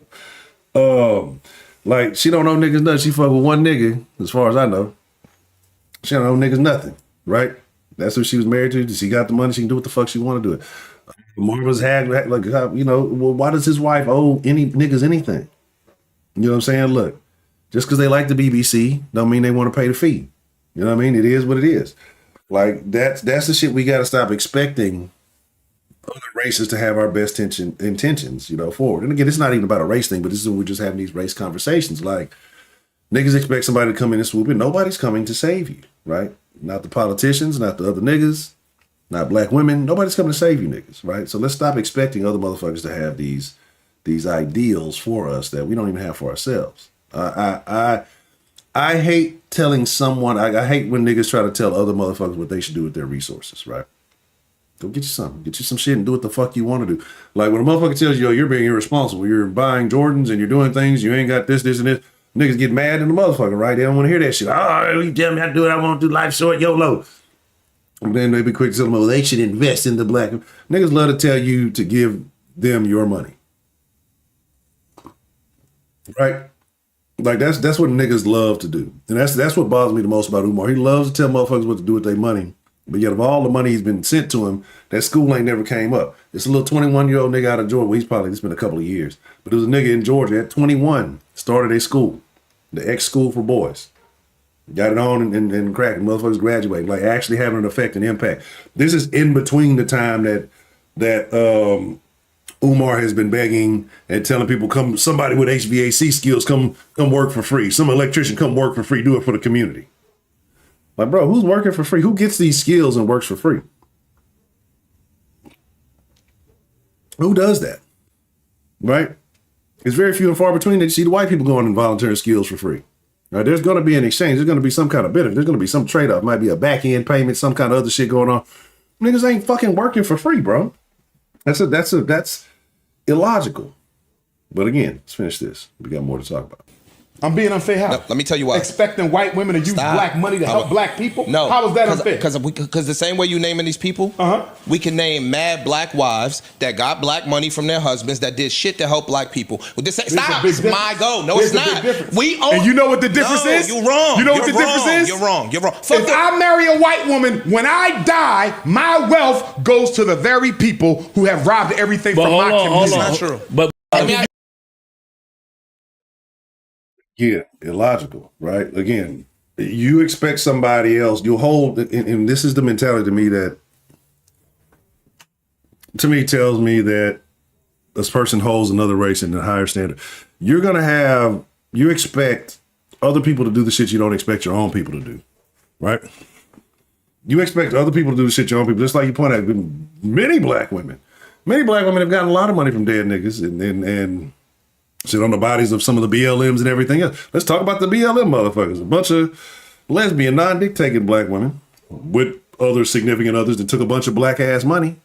Like she don't owe niggas nothing. She fuck with one nigga, as far as I know. She don't owe niggas nothing. Right? That's who she was married to. She got the money. She can do what the fuck she want to do it. Marvin's had, like, well, why does his wife owe any niggas anything? You know what I'm saying? Look, just because they like the BBC don't mean they want to pay the fee. You know what I mean? It is what it is. Like, that's the shit we got to stop expecting other races to have our best intentions, forward. And again, it's not even about a race thing, but this is when we're just having these race conversations. Like, niggas expect somebody to come in and swoop in. Nobody's coming to save you, right? Not the politicians, not the other niggas, not black women. Nobody's coming to save you niggas, right? So let's stop expecting other motherfuckers to have these ideals for us that we don't even have for ourselves. I hate telling someone, I hate when niggas try to tell other motherfuckers what they should do with their resources, right? Go get you something. Get you some shit and do what the fuck you want to do. Like when a motherfucker tells you, yo, you're being irresponsible. You're buying Jordans and you're doing things. You ain't got this, and this. Niggas get mad in the motherfucker, right? They don't want to hear that shit. Oh, you tell me how to do it. I want to do life short, YOLO. And then they be quick to tell them, well, they should invest in the black. Niggas love to tell you to give them your money. Right? Like that's what niggas love to do. And that's what bothers me the most about Umar. He loves to tell motherfuckers what to do with their money. But yet of all the money he's been sent to him, that school ain't never came up. It's a little 21-year-old nigga out of Georgia. Well, it's been a couple of years. But it was a nigga in Georgia at 21, started a school, the X school for boys. Got it on and cracking. Motherfuckers graduating, like actually having an effect and impact. This is in between the time that Umar has been begging and telling people, come, somebody with HVAC skills, come work for free. Some electrician, come work for free. Do it for the community. Like, bro, who's working for free? Who gets these skills and works for free? Who does that? Right? It's very few and far between that you see the white people going and volunteering skills for free. Right? There's going to be an exchange. There's going to be some kind of benefit. There's going to be some trade-off. Might be a back-end payment, some kind of other shit going on. Niggas ain't fucking working for free, bro. That's illogical. But again, let's finish this. We got more to talk about. I'm being unfair. How? No, let me tell you why. Expecting white women to use black money to help black people? No. How is that unfair? Because the same way you naming these people, we can name mad black wives that got black money from their husbands that did shit to help black people. Well, stop. It's my goal. No, it's not. And you know what the difference is? You're wrong. You know what the difference is? You're wrong. If I marry a white woman, when I die, my wealth goes to the very people who have robbed everything from my community. That's not true. But Yeah, illogical, right? Again, you expect somebody else, you'll hold, and this is the mentality to me that to me tells me that this person holds another race in a higher standard. You expect other people to do the shit you don't expect your own people to do, right? You expect other people to do the shit your own people. Just like you point out, many black women have gotten a lot of money from dead niggas and sit on the bodies of some of the BLMs and everything else. Let's talk about the BLM motherfuckers. A bunch of lesbian, non-dictating black women with other significant others that took a bunch of black ass money,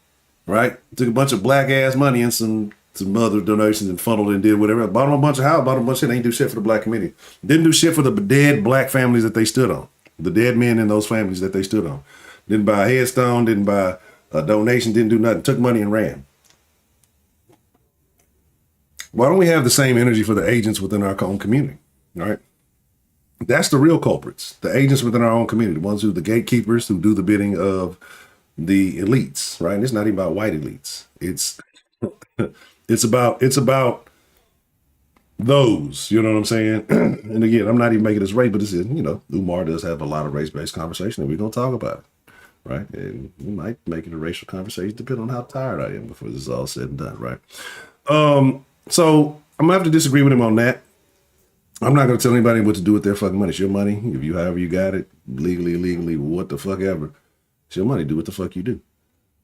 right? Took a bunch of black ass money and some other donations and funneled and did whatever. Bought them a bunch of houses, bought them a bunch of shit. They ain't do shit for the black community. Didn't do shit for the dead black families that they stood on. The dead men in those families that they stood on. Didn't buy a headstone, didn't buy a donation, didn't do nothing. Took money and ran. Why don't we have the same energy for the agents within our own community, right? That's the real culprits. The agents within our own community, the ones who are the gatekeepers, who do the bidding of the elites, right? And it's not even about white elites. It's about those, you know what I'm saying? And again, I'm not even making this race, but this is, Umar does have a lot of race-based conversation and we're going to talk about it, right? And we might make it a racial conversation depending on how tired I am before this is all said and done, right? So I'm gonna have to disagree with him on that. I'm not gonna tell anybody what to do with their fucking money. It's your money. If you, however you got it, legally, illegally, what the fuck ever, it's your money. Do what the fuck you do.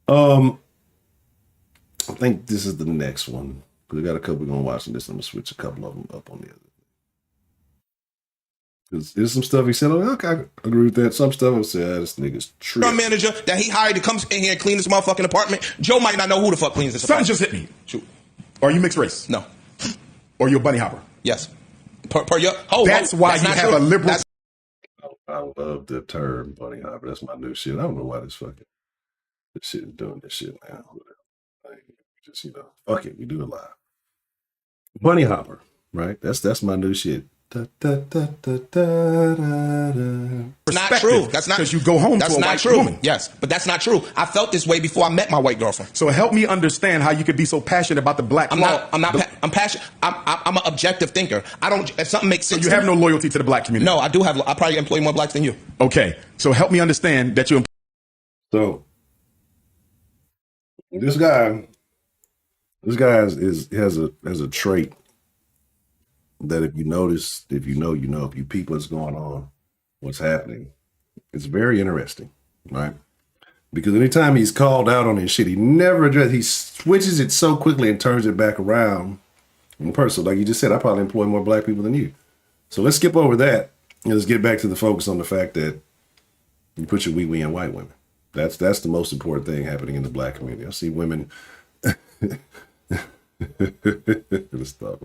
I think this is the next one. We got a couple we're gonna watch this. I'm gonna switch a couple of them up on the other. There's some stuff he said, okay, I agree with that. Some stuff I say, this nigga's true. Manager that he hired to come in here and clean this motherfucking apartment. Joe might not know who the fuck cleans this apartment. Something just hit me. Shoot. Are you mixed race? No. Or you a bunny hopper? Yes. Per your That's why you have a liberal. I love the term bunny hopper. That's my new shit. I don't know why this shit is doing this shit now. Just, fuck it. We do it live. Bunny hopper, right? That's my new shit. Da, da, da, da, da, da, da. Not true. That's not because you go home. That's to a not white true. woman. Yes, but that's not true. I felt this way before I met my white girlfriend. So help me understand how you could be so passionate about the black. I'm passionate. I'm an objective thinker. I don't. If something makes sense, so you have no loyalty to the black community. No, I do have. I probably employ more blacks than you. Okay, so help me understand that you. So this guy has a trait that if you notice, if you know, if you peep what's going on, what's happening, it's very interesting, right? Because anytime he's called out on his shit, he never addresses, he switches it so quickly and turns it back around in person. Like you just said, I probably employ more black people than you. So let's skip over that and let's get back to the focus on the fact that you put your wee in white women. That's the most important thing happening in the black community. I see women. Let's talk.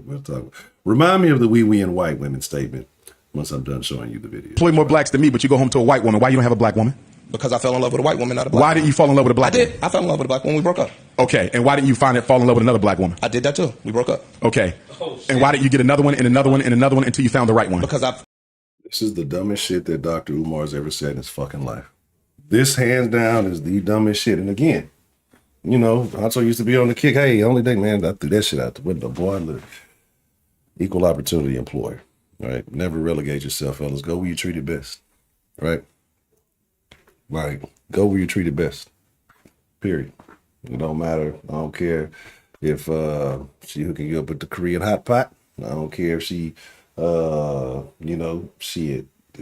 Remind me of the wee in white women statement once I'm done showing you the video. Employ more blacks than me, but you go home to a white woman. Why you don't have a black woman? Because I fell in love with a white woman, not a black Why woman. didn't you fall in love with a black woman? I did. I fell in love with a black woman. We broke up. Okay, and why didn't you fall in love with another black woman? I did that too. We broke up. Okay, and why didn't you get another one and another one and another one until you found the right one? Because This is the dumbest shit that Dr. Umar's ever said in his fucking life. This, hands down, is the dumbest shit. And again, Hanso used to be on the kick. Hey, only thing, man, I threw that shit out the window. Boy, look. Equal opportunity employer, right? Never relegate yourself, fellas. Go where you treated best, right? Like, go where you treated best, period. It don't matter. I don't care if she hooking you up with the Korean hot pot. I don't care if she, if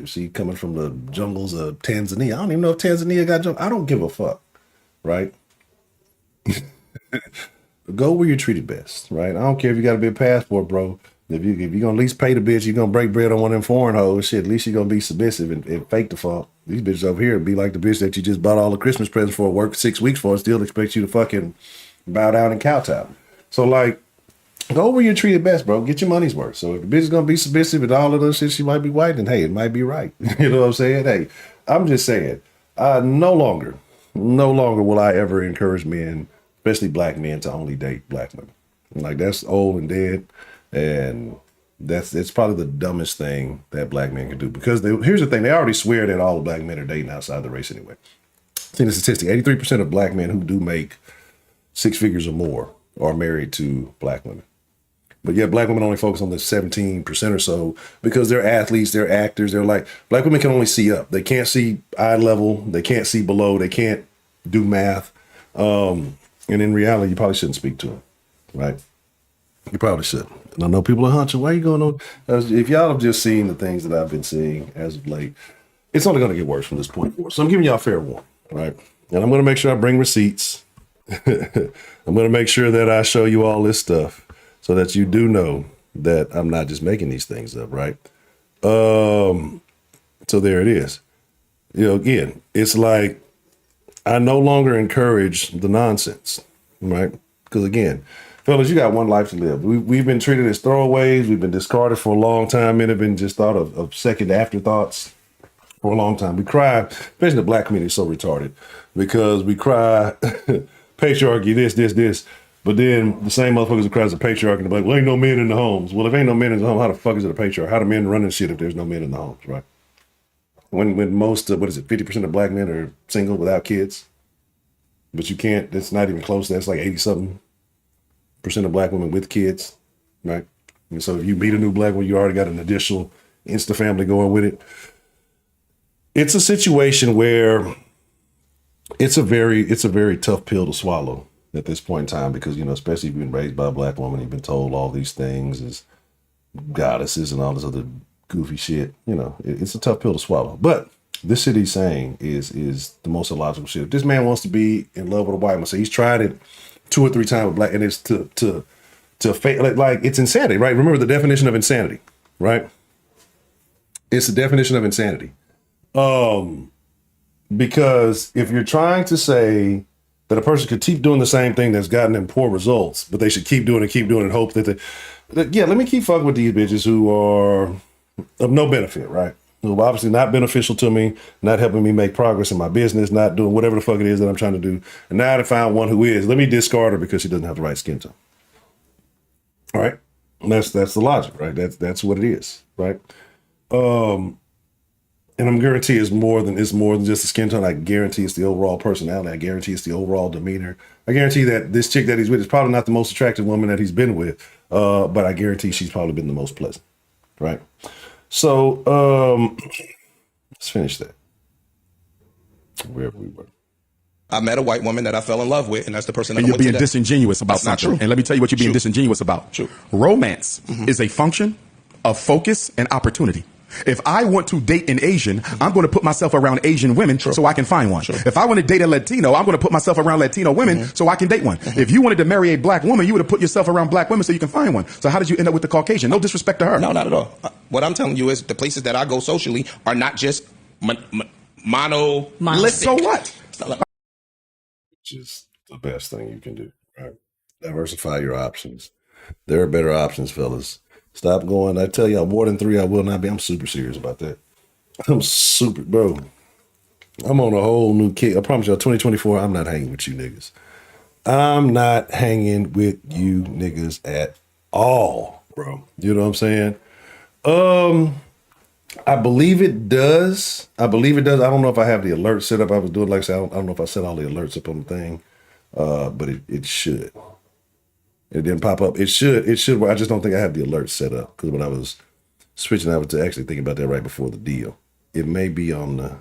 she coming from the jungles of Tanzania. I don't even know if Tanzania got jungle. I don't give a fuck, right? Go where you're treated best, right? I don't care if you got a big passport, bro. If you're gonna at least pay the bitch, you're gonna break bread on one of them foreign hoes, shit, at least you're gonna be submissive and fake the fuck. These bitches over here be like the bitch that you just bought all the Christmas presents for, work 6 weeks for, and still expect you to fucking bow down and kowtow. So like, go where you're treated best, bro. Get your money's worth. So if the bitch is gonna be submissive and all of those shit, she might be white, then hey, it might be right. You know what I'm saying? Hey, I'm just saying, no longer will I ever encourage men, especially black men, to only date black women. Like, that's old and dead. And it's probably the dumbest thing that black men can do, because here's the thing, they already swear that all the black men are dating outside the race anyway. See the statistic, 83% of black men who do make 6 figures or more are married to black women. But yeah, black women only focus on the 17% or so because they're athletes, they're actors, they're like, black women can only see up. They can't see eye level, they can't see below, they can't do math. And in reality, you probably shouldn't speak to them, right? You probably shouldn't. And I know people are hunching. Why are you going on? If y'all have just seen the things that I've been seeing as of late, it's only going to get worse from this point forward. So I'm giving y'all fair warning, right? And I'm going to make sure I bring receipts. I'm going to make sure that I show you all this stuff so that you do know that I'm not just making these things up, right? So there it is. Again, it's like I no longer encourage the nonsense, right? Because again, fellas, you got one life to live. We've been treated as throwaways. We've been discarded for a long time. Men have been just thought of second afterthoughts for a long time. We cry, especially the black community is so retarded because we cry patriarchy, this. But then the same motherfuckers that cries the patriarchy and they're like, well, ain't no men in the homes. Well, if ain't no men in the home, how the fuck is it a patriarch? How do men run this shit if there's no men in the homes, right? When most, 50% of black men are single without kids, but you can't, it's not even close. That's like 80-something% of black women with kids, right? And so if you meet a new black woman, you already got an additional insta family going with it. It's a situation where it's a very tough pill to swallow at this point in time because, especially if you've been raised by a black woman, you've been told all these things as goddesses and all this other goofy shit. It's a tough pill to swallow. But this shit he's saying is the most illogical shit. If this man wants to be in love with a white woman, so he's tried it 2 or 3 times with black, and it's to like it's insanity, right? Remember the definition of insanity, right? It's the definition of insanity. Because if you're trying to say that a person could keep doing the same thing that's gotten them poor results, but they should keep doing it and hope that let me keep fucking with these bitches who are of no benefit, right? Who are obviously not beneficial to me, not helping me make progress in my business, not doing whatever the fuck it is that I'm trying to do. And now I found one who is. Let me discard her because she doesn't have the right skin tone. All right? And that's the logic, right? That's what it is, right? And I'm guarantee it's more than just the skin tone. I guarantee it's the overall personality. I guarantee it's the overall demeanor. I guarantee that this chick that he's with is probably not the most attractive woman that he's been with, but I guarantee she's probably been the most pleasant, right? So let's finish that. Wherever we were. I met a white woman that I fell in love with, and that's the person that And I you're went to being that. disingenuous about That's not something. true. And let me tell you what you're being True. disingenuous about. True. Romance is a function of focus and opportunity. If I want to date an Asian, I'm going to put myself around Asian women so I can find one. If I want to date a Latino, I'm going to put myself around Latino women so I can date one. If you wanted to marry a black woman, you would have put yourself around black women so you can find one. So how did you end up with the Caucasian? No disrespect to her. No, not at all. What I'm telling you is the places that I go socially are not just mono. So what? Which is the best thing you can do, right? Diversify your options. There are better options, fellas. Stop going. I tell y'all, more than 3, I will not be. I'm super serious about that. Bro. I'm on a whole new kick. I promise y'all, 2024, I'm not hanging with you niggas. I'm not hanging with you niggas at all, bro. You know what I'm saying? I believe it does. I don't know if I have the alert set up. I was doing, like I said, I don't know if I set all the alerts up on the thing, but it should. It didn't pop up. It should. I just don't think I have the alert set up because when I was switching, I was actually thinking about that right before the deal. It may be on the.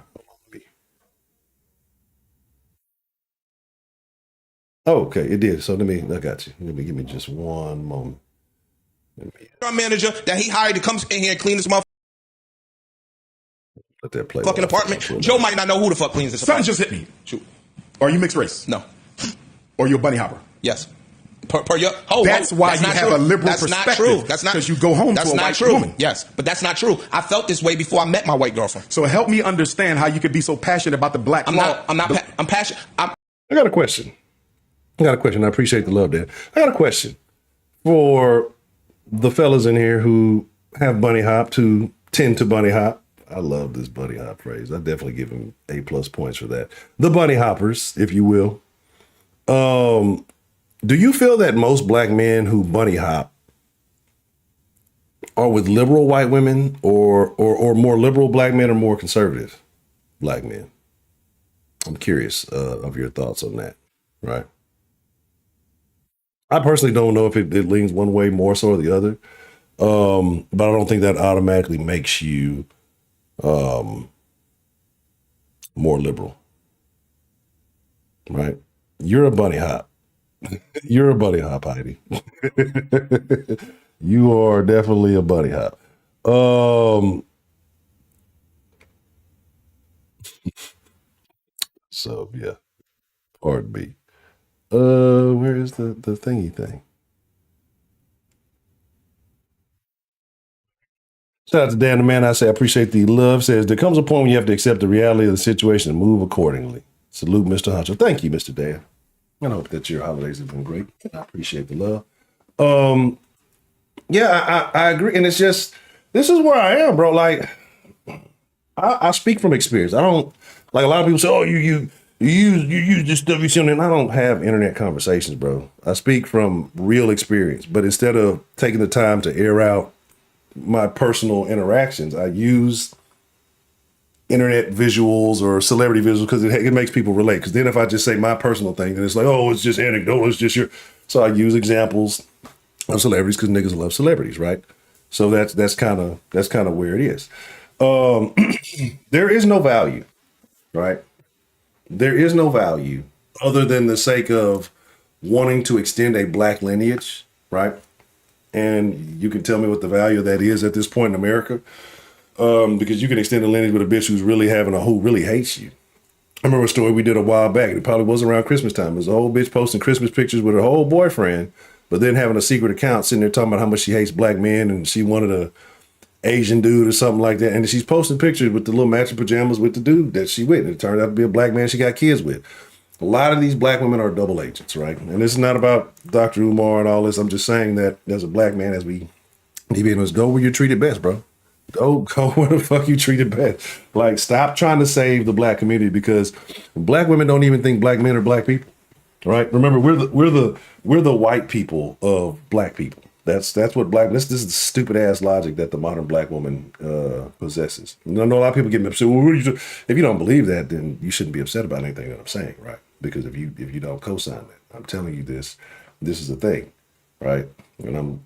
Oh, okay, it did. So I got you. Give me just one moment. Our manager that he hired to come in here and clean this motherfucking Let that play. apartment. Joe might not know who the fuck cleans this Something apartment. just hit me. Shoot. Are you mixed race? No. Or you a bunny hopper? Yes. Per your, That's why you have a liberal that's perspective. Not true. That's not because you go home that's to a not white true. woman. Yes, but that's not true. I felt this way before I met my white girlfriend. So help me understand how you could be so passionate about the black. I'm passionate. I got a question. I appreciate the love, Dad. I got a question for the fellas in here who have bunny hopped, who tend to bunny hop. I love this bunny hop phrase. I definitely give him A+ points for that. The bunny hoppers, if you will. Do you feel that most black men who bunny hop are with liberal white women or more liberal black men or more conservative black men? I'm curious of your thoughts on that, right? I personally don't know if it leans one way more so or the other, but I don't think that automatically makes you more liberal, right? You're a bunny hop. You're a buddy hop, Heidi. You are definitely a buddy hop. So yeah, pardon me. Where is the thingy thing? Shout out to Dan the man. I say I appreciate the love. Says there comes a point when you have to accept the reality of the situation and move accordingly. Salute, Mr. Hunter. Thank you, Mr. Dan. I hope that your holidays have been great. I appreciate the love. Yeah, I agree, and it's just this is where I am, bro. Like I speak from experience. I don't like a lot of people say, "Oh, you use this stuff you see," and I don't have internet conversations, bro. I speak from real experience. But instead of taking the time to air out my personal interactions, I use internet visuals or celebrity visuals because it makes people relate. Because then if I just say my personal thing, then it's like, oh, it's just anecdotal. It's just your. So I use examples of celebrities because niggas love celebrities, right? So that's kind of where it is. There is no value, right? There is no value other than the sake of wanting to extend a black lineage, right? And you can tell me what the value of that is at this point in America, because you can extend a lineage with a bitch who really hates you. I remember a story we did a while back. It probably was around Christmas time. It was a whole bitch posting Christmas pictures with her whole boyfriend, but then having a secret account sitting there talking about how much she hates black men and she wanted a Asian dude or something like that. And she's posting pictures with the little matching pajamas with the dude that she with. And it turned out to be a black man she got kids with. A lot of these black women are double agents, right? And this is not about Dr. Umar and all this. I'm just saying that as a black man, as we DBNs, go where you're treated best, bro. Go where the fuck you treated best. Like, stop trying to save the black community because black women don't even think black men are black people. Right? Remember, we're the white people of black people. That's what black. This is the stupid ass logic that the modern black woman possesses. And I know a lot of people get upset. Well, if you don't believe that, then you shouldn't be upset about anything that I'm saying, right? Because if you don't co-sign that, I'm telling you this. This is the thing, right? And I'm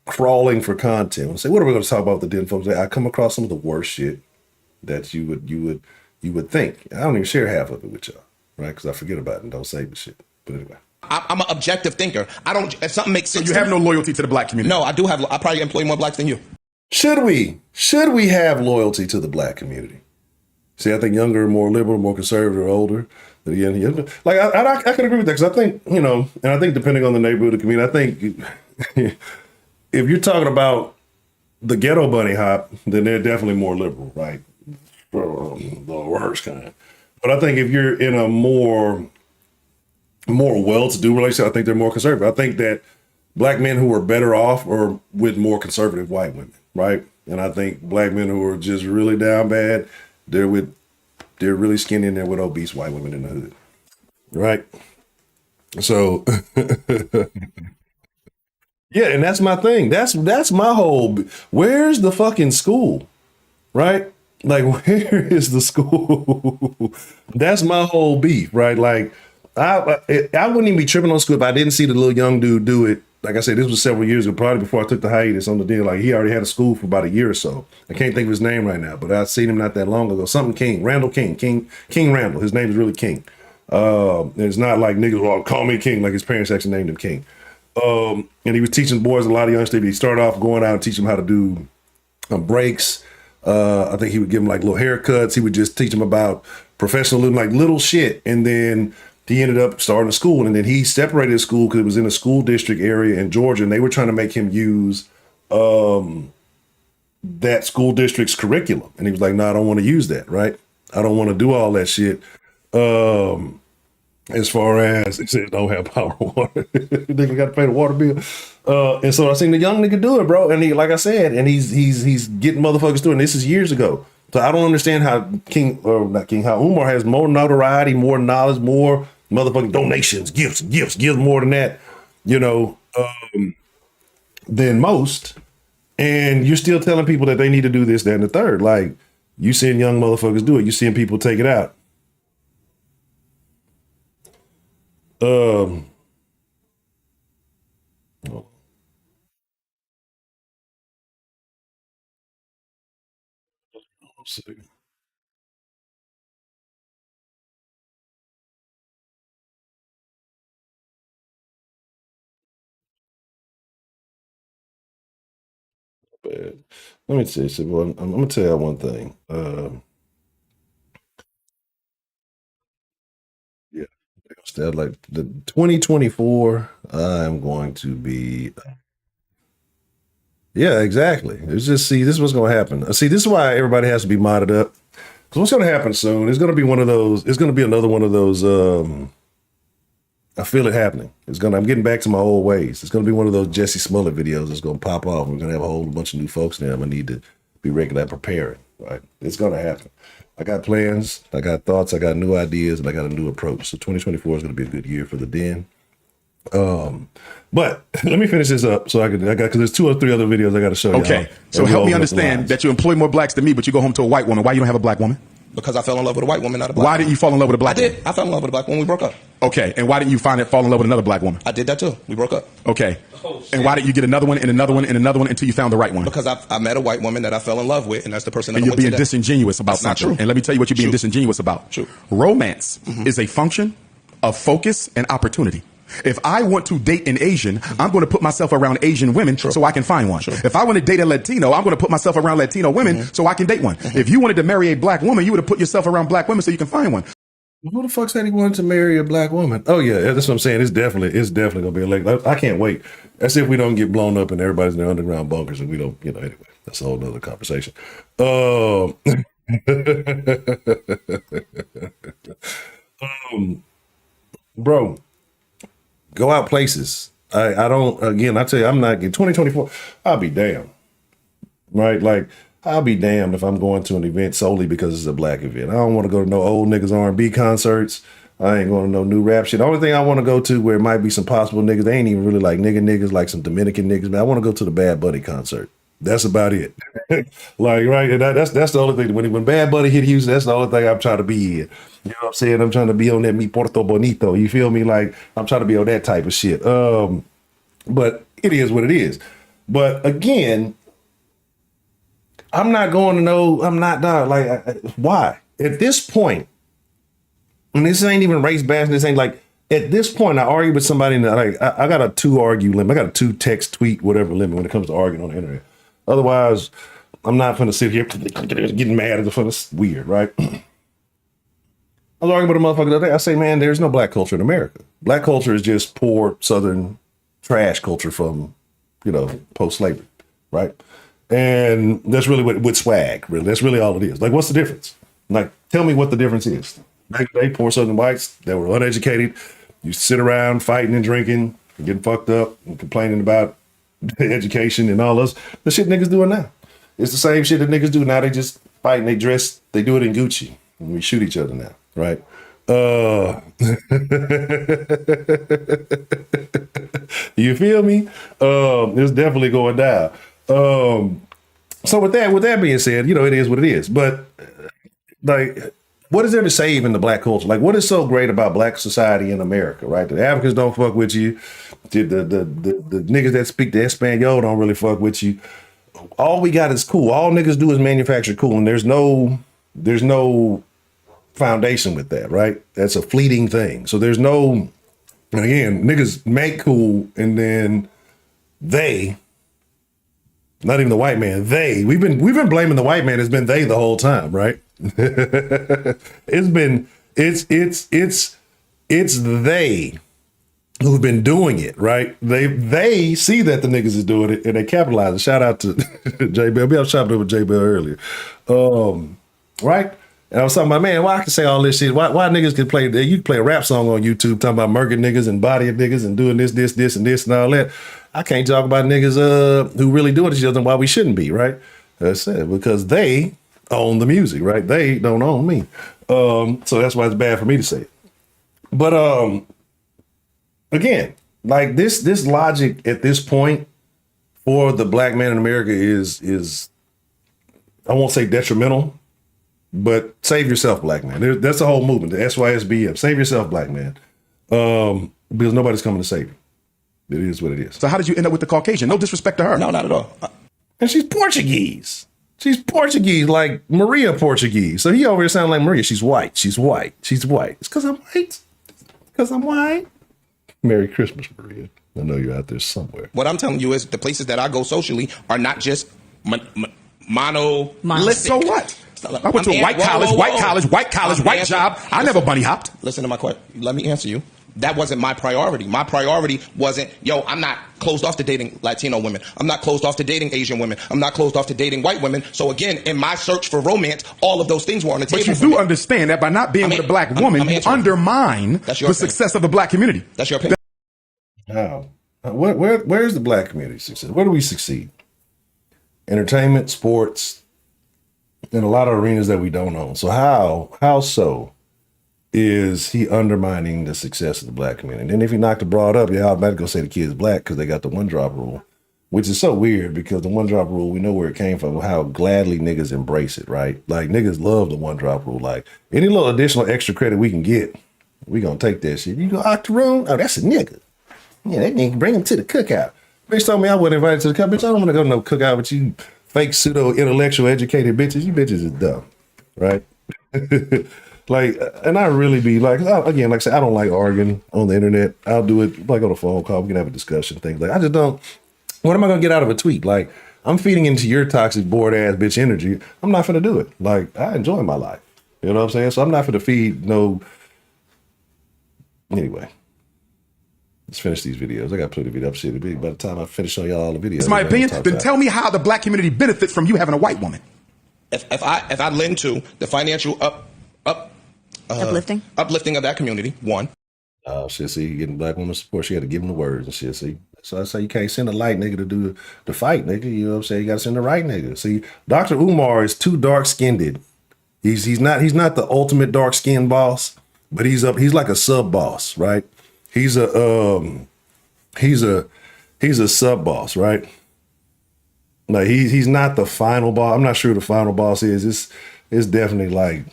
crawling for content. I say, what are we going to talk about with the den folks? I come across some of the worst shit that you would think. I don't even share half of it with y'all, right? Because I forget about it and don't save the shit. But anyway. I'm an objective thinker. I don't. If something makes sense, You have no loyalty to the black community. No, I do have. I probably employ more blacks than you. Should we have loyalty to the black community? See, I think younger, more liberal, more conservative, older. Younger. Like I can agree with that because I think and I think depending on the neighborhood, the community, I think if you're talking about the ghetto bunny hop, then they're definitely more liberal, right? The worst kind. But I think if you're in a more well-to-do relationship, I think they're more conservative. I think that black men who are better off are with more conservative white women, right? And I think black men who are just really down bad, they're really skinny in there with obese white women in the hood, right? So yeah, and that's my thing. That's my whole. Where's the fucking school, right? Like, where is the school? That's my whole beef, right? Like, I wouldn't even be tripping on school if I didn't see the little young dude do it. Like I said, this was several years ago, probably before I took the hiatus on the deal. Like, he already had a school for about a year or so. I can't think of his name right now, but I seen him not that long ago. Something King, Randall King, King Randall. His name is really King. It's not like niggas will call me King, like his parents actually named him King. And he was teaching boys a lot of young stuff. He started off going out and teaching them how to do breaks. I think he would give them like little haircuts. He would just teach them about professionalism, like little shit. And then he ended up starting a school. And then he separated his school because it was in a school district area in Georgia. And they were trying to make him use that school district's curriculum. And he was like, no, I don't want to use that, right? I don't want to do all that shit. As far as it says, don't have power water, nigga got to pay the water bill. And so I seen the young nigga do it, bro. And he, like I said, and he's getting motherfuckers through. And this is years ago. So I don't understand how how Umar has more notoriety, more knowledge, more motherfucking donations, gifts more than that, than most. And you're still telling people that they need to do this, that, and the third. Like, you seeing young motherfuckers do it. You seeing people take it out. Um, let's see. bad. Let me see. So, well, I'm gonna tell you one thing. Yeah, instead like the 2024, I'm going to be. Yeah, exactly. It's just see, this is what's gonna happen. See, this is why everybody has to be modded up. Because what's gonna happen soon? It's gonna be one of those. It's gonna be another one of those. I feel it happening. I'm getting back to my old ways. It's going to be one of those Jesse Smollett videos that's going to pop off. We're going to have a whole bunch of new folks there. I'm going to need to be regular at preparing, right? It's going to happen. I got plans, I got thoughts, I got new ideas, and I got a new approach. So 2024 is going to be a good year for the Den. But let me finish this up because there's 2 or 3 other videos I got to show you. Okay. So help me understand that you employ more blacks than me, but you go home to a white woman. Why you don't have a black woman? Because I fell in love with a white woman, not a black Why woman. didn't you fall in love with a black woman? I fell in love with a black woman. We broke up. Okay. And why didn't you fall in love with another black woman? I did that too. We broke up. Okay. And why didn't you get another one and another one and another one until you found the right one? Because I met a white woman that I fell in love with, and that's the person that And I'm you're with being today. disingenuous about That's not something. true. And let me tell you what you're being True. disingenuous about. True. Romance is a function of focus and opportunity. If I want to date an Asian, I'm going to put myself around Asian women so I can find one. If I want to date a Latino, I'm going to put myself around Latino women so I can date one. If you wanted to marry a black woman, you would have put yourself around black women so you can find one. Who the fuck said he wanted to marry a black woman? Oh yeah, that's what I'm saying. It's definitely gonna be like I can't wait. That's if we don't get blown up and everybody's in their underground bunkers and we don't, anyway. That's a whole nother conversation. Bro, go out places. I don't. Again, I tell you, I'm not getting 2024. I'll be damned. Right, like. I'll be damned if I'm going to an event solely because it's a black event. I don't want to go to no old niggas R&B concerts. I ain't going to no new rap shit. The only thing I want to go to where it might be some possible niggas, they ain't even really like niggas, like some Dominican niggas. Man, I want to go to the Bad Bunny concert. That's about it. Like, right? And that's the only thing. When Bad Bunny hit Houston, that's the only thing I'm trying to be in. You know what I'm saying? I'm trying to be on that Mi Porto Bonito. You feel me? Like, I'm trying to be on that type of shit. But it is what it is. But again, I'm not going to know. I'm not why? At this point, and this ain't even race bashing. This ain't like, at this point, I argue with somebody and I got a 2 argue limit. I got a 2 text, tweet, whatever limit when it comes to arguing on the internet. Otherwise, I'm not going to sit here getting mad at the fun. It's weird, right? I was arguing with a motherfucker the other day. I say, man, there's no black culture in America. Black culture is just poor Southern trash culture from, post-slavery, right? And that's really with swag, really. That's really all it is. Like, what's the difference? Like, tell me what the difference is. Back in the day, poor Southern whites that were uneducated, you sit around fighting and drinking, and getting fucked up and complaining about education and all this. The shit niggas doing now. It's the same shit that niggas do now. They just fight and they dress. They do it in Gucci. And we shoot each other now, right? You feel me? It's definitely going down. So with that being said, it is what it is. But like, what is there to save in the black culture? Like, what is so great about black society in America, right? The Africans don't fuck with you. The niggas that speak the Espanol don't really fuck with you. All we got is cool. All niggas do is manufacture cool, and there's no foundation with that, right? That's a fleeting thing. So there's no, and again, niggas make cool, and then they. Not even the white man. We've been blaming the white man. It's been they the whole time, right? It's they who've been doing it, right? They see that the niggas is doing it and they capitalize. Shout out to J Bell. I was shopping with J Bell earlier, right? And I was talking about, man, why I can say all this shit? Why niggas can play? You can play a rap song on YouTube talking about murking niggas and bodying niggas and doing this and this and all that. I can't talk about niggas who really doing this and why we shouldn't be, right? I said, because they own the music, right? They don't own me. So that's why it's bad for me to say it. But again, like this logic at this point for the black man in America is I won't say detrimental, but save yourself, black man. That's the whole movement, the SYSBM. Save yourself, black man. Because nobody's coming to save you. It is what it is. So how did you end up with the Caucasian? No disrespect to her. No, not at all. And she's Portuguese. She's Portuguese, like Maria Portuguese. So he over here sounding like Maria. She's white. She's white. She's white. It's because I'm white. Because I'm white. Merry Christmas, Maria. I know you're out there somewhere. What I'm telling you is the places that I go socially are not just monolithic. So what? I went to a white college, white job. I never bunny hopped. Listen to my question. Let me answer you. That wasn't my priority. My priority wasn't, I'm not closed off to dating Latino women. I'm not closed off to dating Asian women. I'm not closed off to dating white women. So again, in my search for romance, all of those things were on the table. But you do understand that by not being with a black woman, you undermine the success of the black community. That's your opinion. How? Where's the black community success? Where do we succeed? Entertainment, sports, in a lot of arenas that we don't own. So how so is he undermining the success of the black community? And then if he knocked the broad up, yeah, automatically gonna say the kid's black because they got the one drop rule, which is so weird because the one drop rule, we know where it came from, how gladly niggas embrace it, right? Like niggas love the one drop rule. Like any little additional extra credit we can get, we gonna take that shit. You go octoroon? Oh, that's a nigga. Yeah, that nigga bring him to the cookout. Bitch told me I wasn't invited to the cookout. Bitch, I don't want to go to no cookout with you fake pseudo intellectual educated bitches. You bitches is dumb, right? Like, and I really be like, again, like I said, I don't like arguing on the internet. I'll do it like on a phone call. We can have a discussion, things like I just don't. What am I gonna get out of a tweet? Like, I'm feeding into your toxic bored ass bitch energy. I'm not gonna do it. Like, I enjoy my life. You know what I'm saying? So I'm not gonna feed no. Anyway. Let's finish these videos. I got plenty of videos. Shit, by the time I finish showing y'all all the videos. It's my opinion. Then tell me how the black community benefits from you having a white woman. If I lend to the financial uplifting of that community, one. Oh shit! See, you getting black woman support. She had to give them the words and shit. See, so I say you can't send a light nigga to do the fight, nigga. You know what I'm saying? You got to send the right nigga. See, Dr. Umar is too dark skinned. He's not the ultimate dark skinned boss, but he's like a sub boss, right? He's a sub boss, right? Like he's not the final boss. I'm not sure who the final boss is. It's definitely like,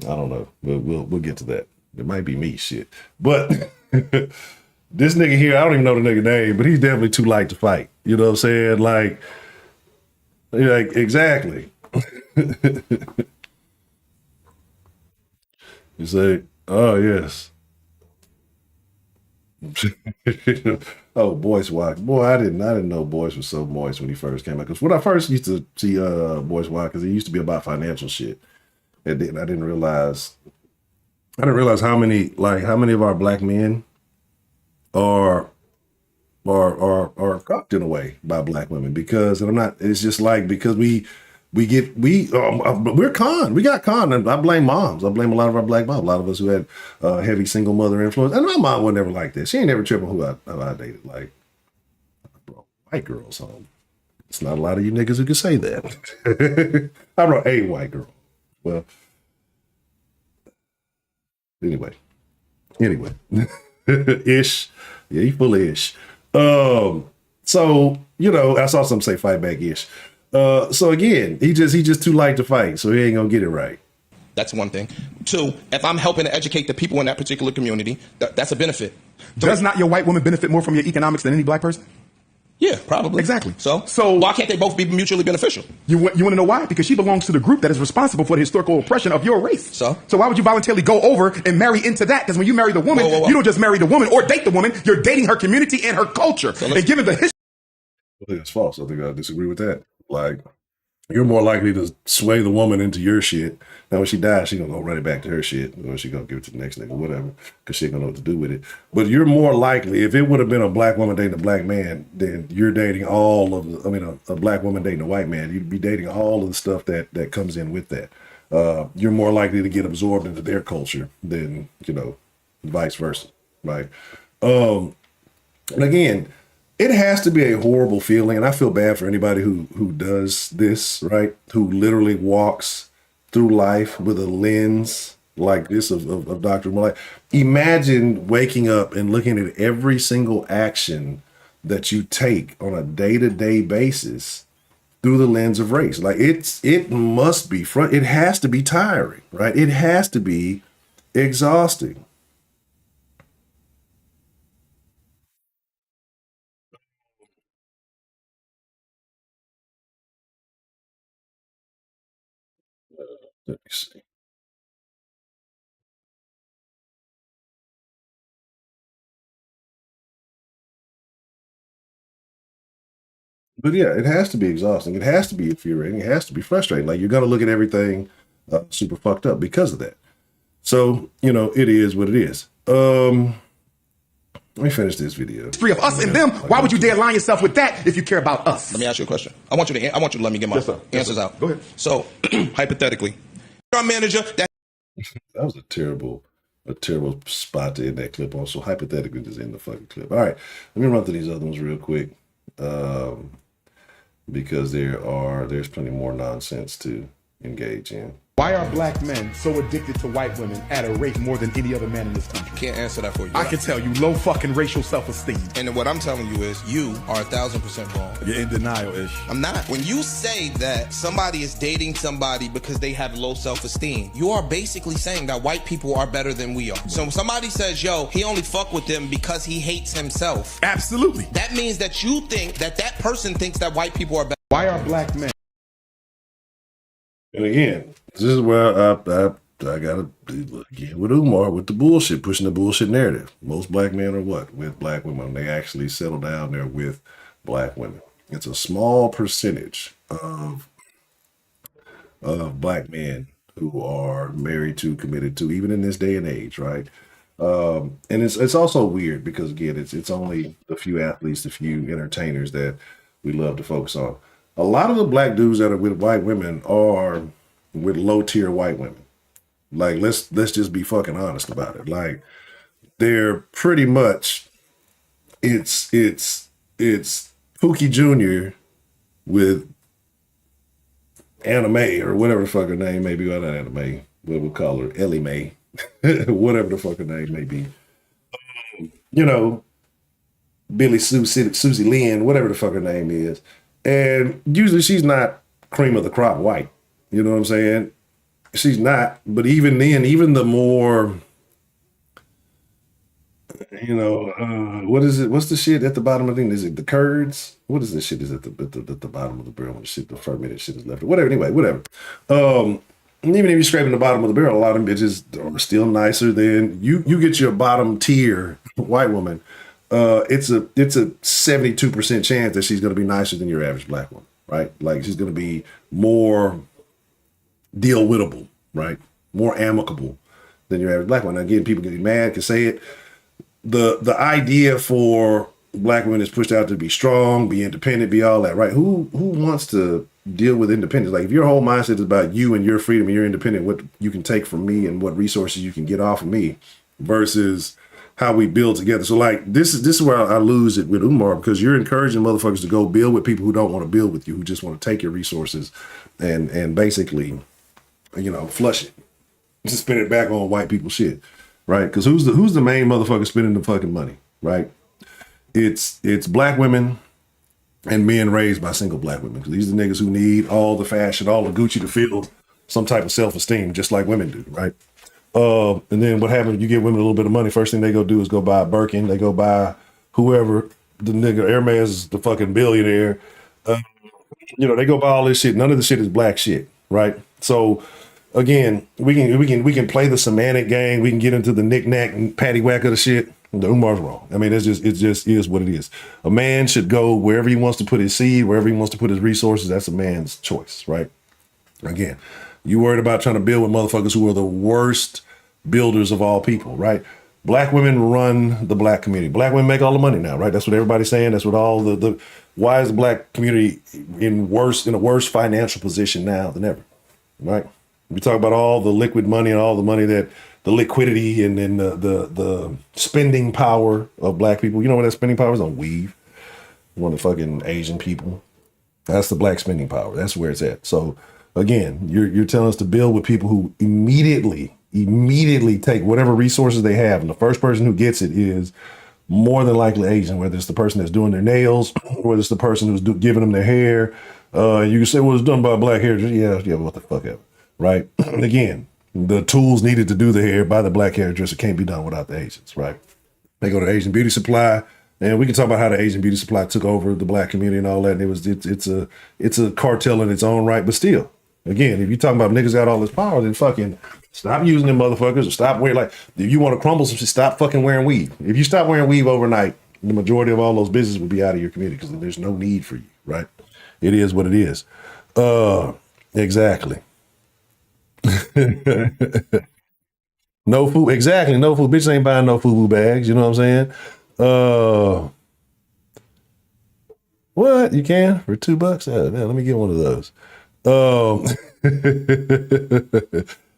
I don't know. We'll get to that. It might be me, shit. But this nigga here, I don't even know the nigga name, but he's definitely too light to fight. You know what I'm saying? Like exactly. You say, oh yes. Oh, Boyce Watt. Boy, I didn't know Boyce was so moist when he first came out. Because when I first used to see Boyce Watt, because he used to be about financial shit, and then I didn't realize how many of our black men are cocked in a way by black women. Because it's just like, because we're conned. We got conned. And I blame moms. I blame a lot of our black moms. A lot of us who had heavy single mother influence. And my mom was never like this. She ain't never tripping who I dated. Like, bro, white girls home. It's not a lot of you niggas who can say that. I brought a white girl. Well, anyway. Ish. Yeah, he full of ish. So, I saw some say fight back ish. So again, he just too light to fight, so he ain't gonna get it right. That's one thing. Two, if I'm helping to educate the people in that particular community, that's a benefit. Does not your white woman benefit more from your economics than any black person? Yeah, probably. Exactly. So why can't they both be mutually beneficial? You want to know why? Because she belongs to the group that is responsible for the historical oppression of your race. So why would you voluntarily go over and marry into that? Because when you marry the woman, you don't just marry the woman or date the woman. You're dating her community and her culture. And given the history. I think that's false. I think I disagree with that. Like, you're more likely to sway the woman into your shit. Now, when she dies, she's going to go run it back to her shit, or she's going to give it to the next nigga, whatever, because she ain't going to know what to do with it. But you're more likely, if it would have been a black woman dating a black man, then you're dating a black woman dating a white man, you'd be dating all of the stuff that comes in with that. You're more likely to get absorbed into their culture than, vice versa, right? And again, it has to be a horrible feeling, and I feel bad for anybody who does this, right? Who literally walks through life with a lens like this of Dr. Umar. Imagine waking up and looking at every single action that you take on a day-to-day basis through the lens of race. Like, it must be it has to be tiring, right? It has to be exhausting. Let me see. But yeah, it has to be exhausting. It has to be infuriating. It has to be frustrating. Like you're gonna look at everything super fucked up because of that. So it is what it is. Let me finish this video. Free of us and them. Why would you dare align yourself with that if you care about us? Let me ask you a question. I want you to let me get my answers out. Go ahead. So, hypothetically, our manager that That was a terrible spot to end that clip on. So hypothetically, just end the fucking clip. All right, let me run through these other ones real quick, because there's plenty more nonsense to engage in. Why are black men so addicted to white women at a rate more than any other man in this country? can't answer that for you. I can tell you, low fucking racial self-esteem. And what I'm telling you is, you are 1,000% wrong. You're in denial-ish. I'm not. When you say that somebody is dating somebody because they have low self-esteem, you are basically saying that white people are better than we are. So when somebody says, yo, he only fuck with them because he hates himself, Absolutely. that means that you think that person thinks that white people are better. Why are black men? And again, this is where I gotta get with Umar with the bullshit, pushing the bullshit narrative. Most black men are what? With black women. They actually settle down there with black women. It's a small percentage of black men who are married to, committed to, even in this day and age, right? And it's also weird because again, it's only the few athletes, the few entertainers that we love to focus on. A lot of the black dudes that are with white women are with low tier white women. Like let's just be fucking honest about it. Like they're pretty much it's Pookie Jr. with Anna Mae or whatever the fuck her name may be. Well, not Anna Mae, what we'll call her Ellie Mae, whatever the fuck her name may be. Billy Susie Lynn, whatever the fuck her name is. And usually she's not cream of the crop white. You know what I'm saying? She's not. But even then, even the more, what is it? What's the shit at the bottom of the thing? Is it the curds? What is this shit? Is at the bottom of the barrel when the fermented shit is left? Whatever. Anyway, whatever. And even if you're scraping the bottom of the barrel, a lot of them bitches are still nicer than you. You get your bottom tier white woman. It's a 72% chance that she's going to be nicer than your average black woman, right? Like she's going to be more deal-wittable, right? More amicable than your average black woman. Again, people get mad, can say it. The idea for black women is pushed out to be strong, be independent, be all that, right? Who wants to deal with independence? Like if your whole mindset is about you and your freedom and your independent, what you can take from me and what resources you can get off of me versus how we build together. So like this is where I lose it with Umar, because you're encouraging motherfuckers to go build with people who don't want to build with you, who just want to take your resources and basically, flush it. Just spend it back on white people shit, right? Because who's the main motherfucker spending the fucking money, right? It's black women and men raised by single black women. Because these are the niggas who need all the fashion, all the Gucci to feel some type of self-esteem, just like women do, right? And then what happens, you give women a little bit of money, first thing they go do is go buy a Birkin, they go buy whoever, the nigga, Hermes is the fucking billionaire. They go buy all this shit. None of the shit is black shit, right? So again, we can play the semantic game, we can get into the knick-knack and paddywhack of the shit. The Umar's wrong. I mean, it just is what it is. A man should go wherever he wants to put his seed, wherever he wants to put his resources. That's a man's choice, right? Again, you worried about trying to build with motherfuckers who are the worst builders of all people, right? Black women run the black community. Black women make all the money now, right? That's what everybody's saying. That's what all why is the black community in a worse financial position now than ever, right? We talk about all the liquid money and all the money that the liquidity and then the spending power of black people. You know what that spending power is on weave? One of the fucking Asian people. That's the black spending power. That's where it's at. So again, you're telling us to build with people who immediately take whatever resources they have, and the first person who gets it is more than likely Asian, whether it's the person that's doing their nails, whether it's the person who's giving them their hair. You can say, well, it's done by black hair. Yeah, what the fuck ever, right? Again, the tools needed to do the hair by the black hairdresser can't be done without the Asians, right? They go to Asian Beauty Supply, and we can talk about how the Asian Beauty Supply took over the black community and all that. And it's a cartel in its own right, but still, again, if you're talking about niggas got all this power, then fucking stop using them motherfuckers, or stop wearing, like, if you want to crumble some shit, stop fucking wearing weave. If you stop wearing weave overnight, the majority of all those businesses will be out of your community because there's no need for you, right? It is what it is. Exactly. No food, exactly. No food. Bitches ain't buying no FUBU bags. You know what I'm saying? What you can for $2? Yeah, let me get one of those.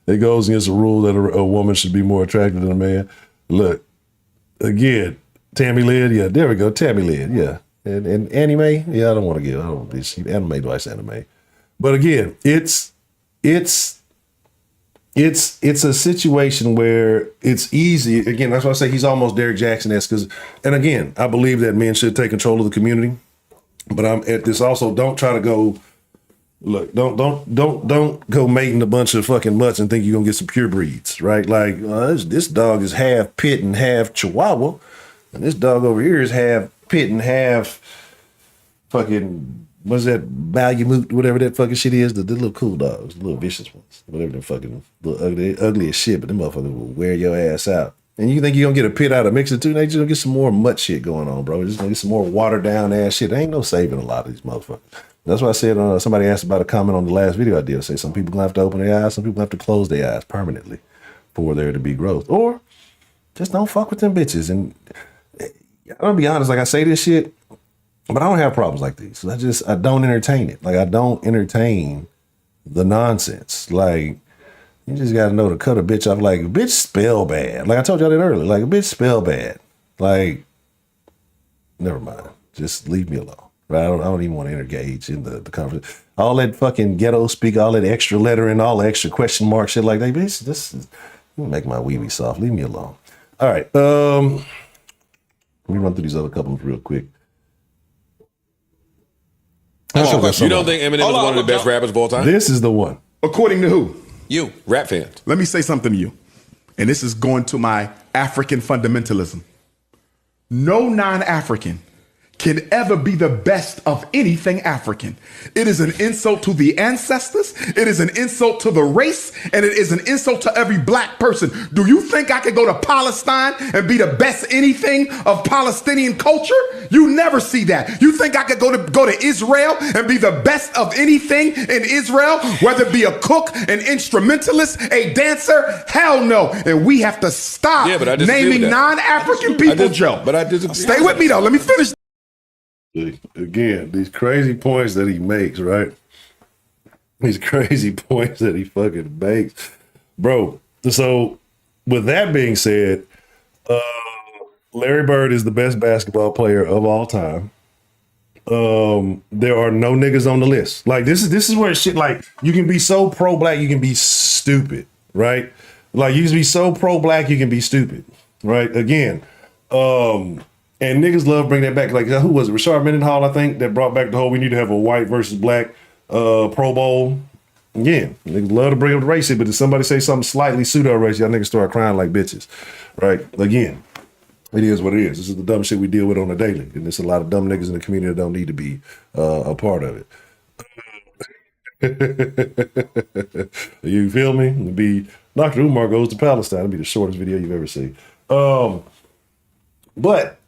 It goes against the rule that a woman should be more attractive than a man. Look, again, Tammy Lynn, yeah, there we go, Tammy Lynn, yeah, and anime, yeah, I don't want to get, I don't be anime, twice anime, but again, it's a situation where it's easy. Again, that's why I say he's almost Derek Jackson-esque. Because, and again, I believe that men should take control of the community. But I'm at this also. Don't try to go. Look, don't go mating a bunch of fucking mutts and think you're gonna get some pure breeds, right? Like this dog is half pit and half Chihuahua, and this dog over here is half pit and half fucking. What's that Malamute, whatever that fucking shit is? The little cool dogs, the little vicious ones, whatever the fucking little ugly as shit, but them motherfuckers will wear your ass out. And you think you're gonna get a pit out of mixing too? They just gonna get some more mutt shit going on, bro. Just gonna get some more watered down ass shit. There ain't no saving a lot of these motherfuckers. That's why I said somebody asked about a comment on the last video I did. I say some people gonna have to open their eyes, some people have to close their eyes permanently for there to be growth, or just don't fuck with them bitches. And I'm gonna be honest, like I say this shit. But I don't have problems like these. I don't entertain it. Like I don't entertain the nonsense. Like you just gotta know to cut a bitch off. Like a bitch spell bad. Like I told y'all that earlier. Like a bitch spell bad. Like never mind. Just leave me alone. Right? I don't even want to engage in the conversation. All that fucking ghetto speak, all that extra lettering, all the extra question mark shit like that. Bitch, this is make my wee soft. Leave me alone. All right. Let me run through these other couples real quick. You don't think Eminem is one of the best rappers of all time? This is the one. According to who? You, rap fans. Let me say something to you. And this is going to my African fundamentalism. No non-African can ever be the best of anything African. It is an insult to the ancestors. It is an insult to the race. And it is an insult to every black person. Do you think I could go to Palestine and be the best anything of Palestinian culture? You never see that. You think I could go to Israel and be the best of anything in Israel, whether it be a cook, an instrumentalist, a dancer? Hell no. And we have to stop naming non-African people, Joe. But I disagree. Stay with me though. Let me finish. Again, these crazy points that he makes, right? These crazy points that he fucking makes. Bro, so with that being said, Larry Bird is the best basketball player of all time. There are no niggas on the list. Like this is where shit, like you can be so pro-black, you can be stupid, right? Like you can be so pro-black, you can be stupid, right? Again, and niggas love bringing that back. Like, who was it? Rashard Mendenhall, I think, that brought back the whole we need to have a white versus black Pro Bowl. Yeah, niggas love to bring up the race, but if somebody say something slightly pseudo-racist, y'all niggas start crying like bitches, right? Again, it is what it is. This is the dumb shit we deal with on a daily. And there's a lot of dumb niggas in the community that don't need to be a part of it. You feel me? It'd be Dr. Umar goes to Palestine. It'd be the shortest video you've ever seen. But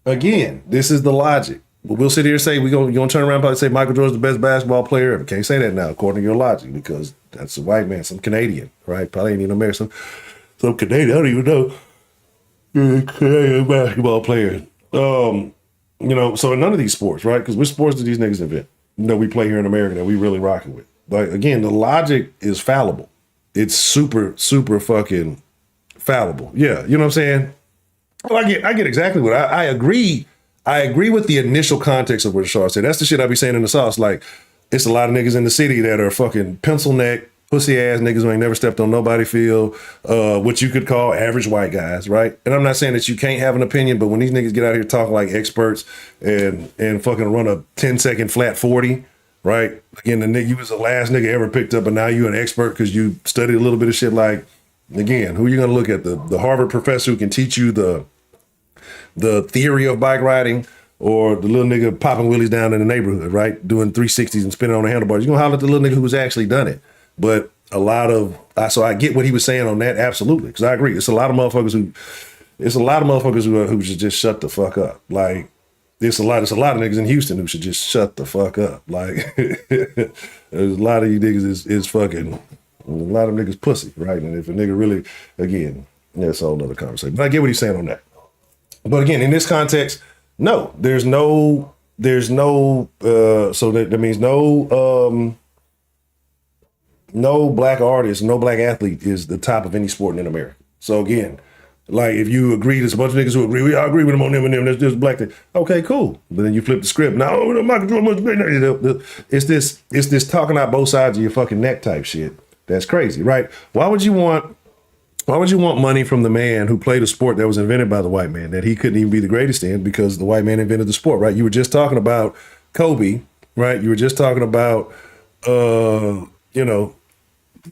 again, this is the logic. But we'll sit here and say you're gonna turn around and say Michael Jordan's the best basketball player ever. Can't say that now, according to your logic, because that's a white man, some Canadian, right? Probably ain't even American, some Canadian. I don't even know. Canadian basketball player. So in none of these sports, right? Because which sports did these niggas invent? We play here in America that we really rocking with. Like again, the logic is fallible. It's super, super fucking fallible. Yeah, you know what I'm saying? Well, I get exactly what I agree. I agree with the initial context of what Rashard said. That's the shit I be saying in the sauce. Like, it's a lot of niggas in the city that are fucking pencil neck, pussy ass niggas who ain't never stepped on nobody field, what you could call average white guys, right? And I'm not saying that you can't have an opinion, but when these niggas get out here talking like experts and fucking run a 10-second flat 40, right? Again, the nigga, you was the last nigga ever picked up, but now you an expert because you studied a little bit of shit. Like, again, who you gonna look at? The Harvard professor who can teach you the theory of bike riding, or the little nigga popping wheelies down in the neighborhood, right? Doing 360s and spinning on the handlebars. You're gonna holler at the little nigga who's actually done it. But a lot of, so I get what he was saying on that, absolutely, because I agree. It's a lot of motherfuckers who should just shut the fuck up. Like, It's a lot of niggas in Houston who should just shut the fuck up. Like, there's a lot of you niggas is fucking, a lot of niggas pussy, right? And if a nigga really, again, that's a whole nother conversation. But I get what he's saying on that. But again, in this context, no, so that means no black artist, no black athlete is the top of any sport in America. So again, like if you agree, there's a bunch of niggas who agree, I agree with them on them and them, there's black thing. Okay, cool. But then you flip the script. Now, Michael Jordan must be, it's this talking out both sides of your fucking neck type shit. That's crazy, right? Why would you want money from the man who played a sport that was invented by the white man that he couldn't even be the greatest in because the white man invented the sport, right? You were just talking about Kobe, right? You were just talking about,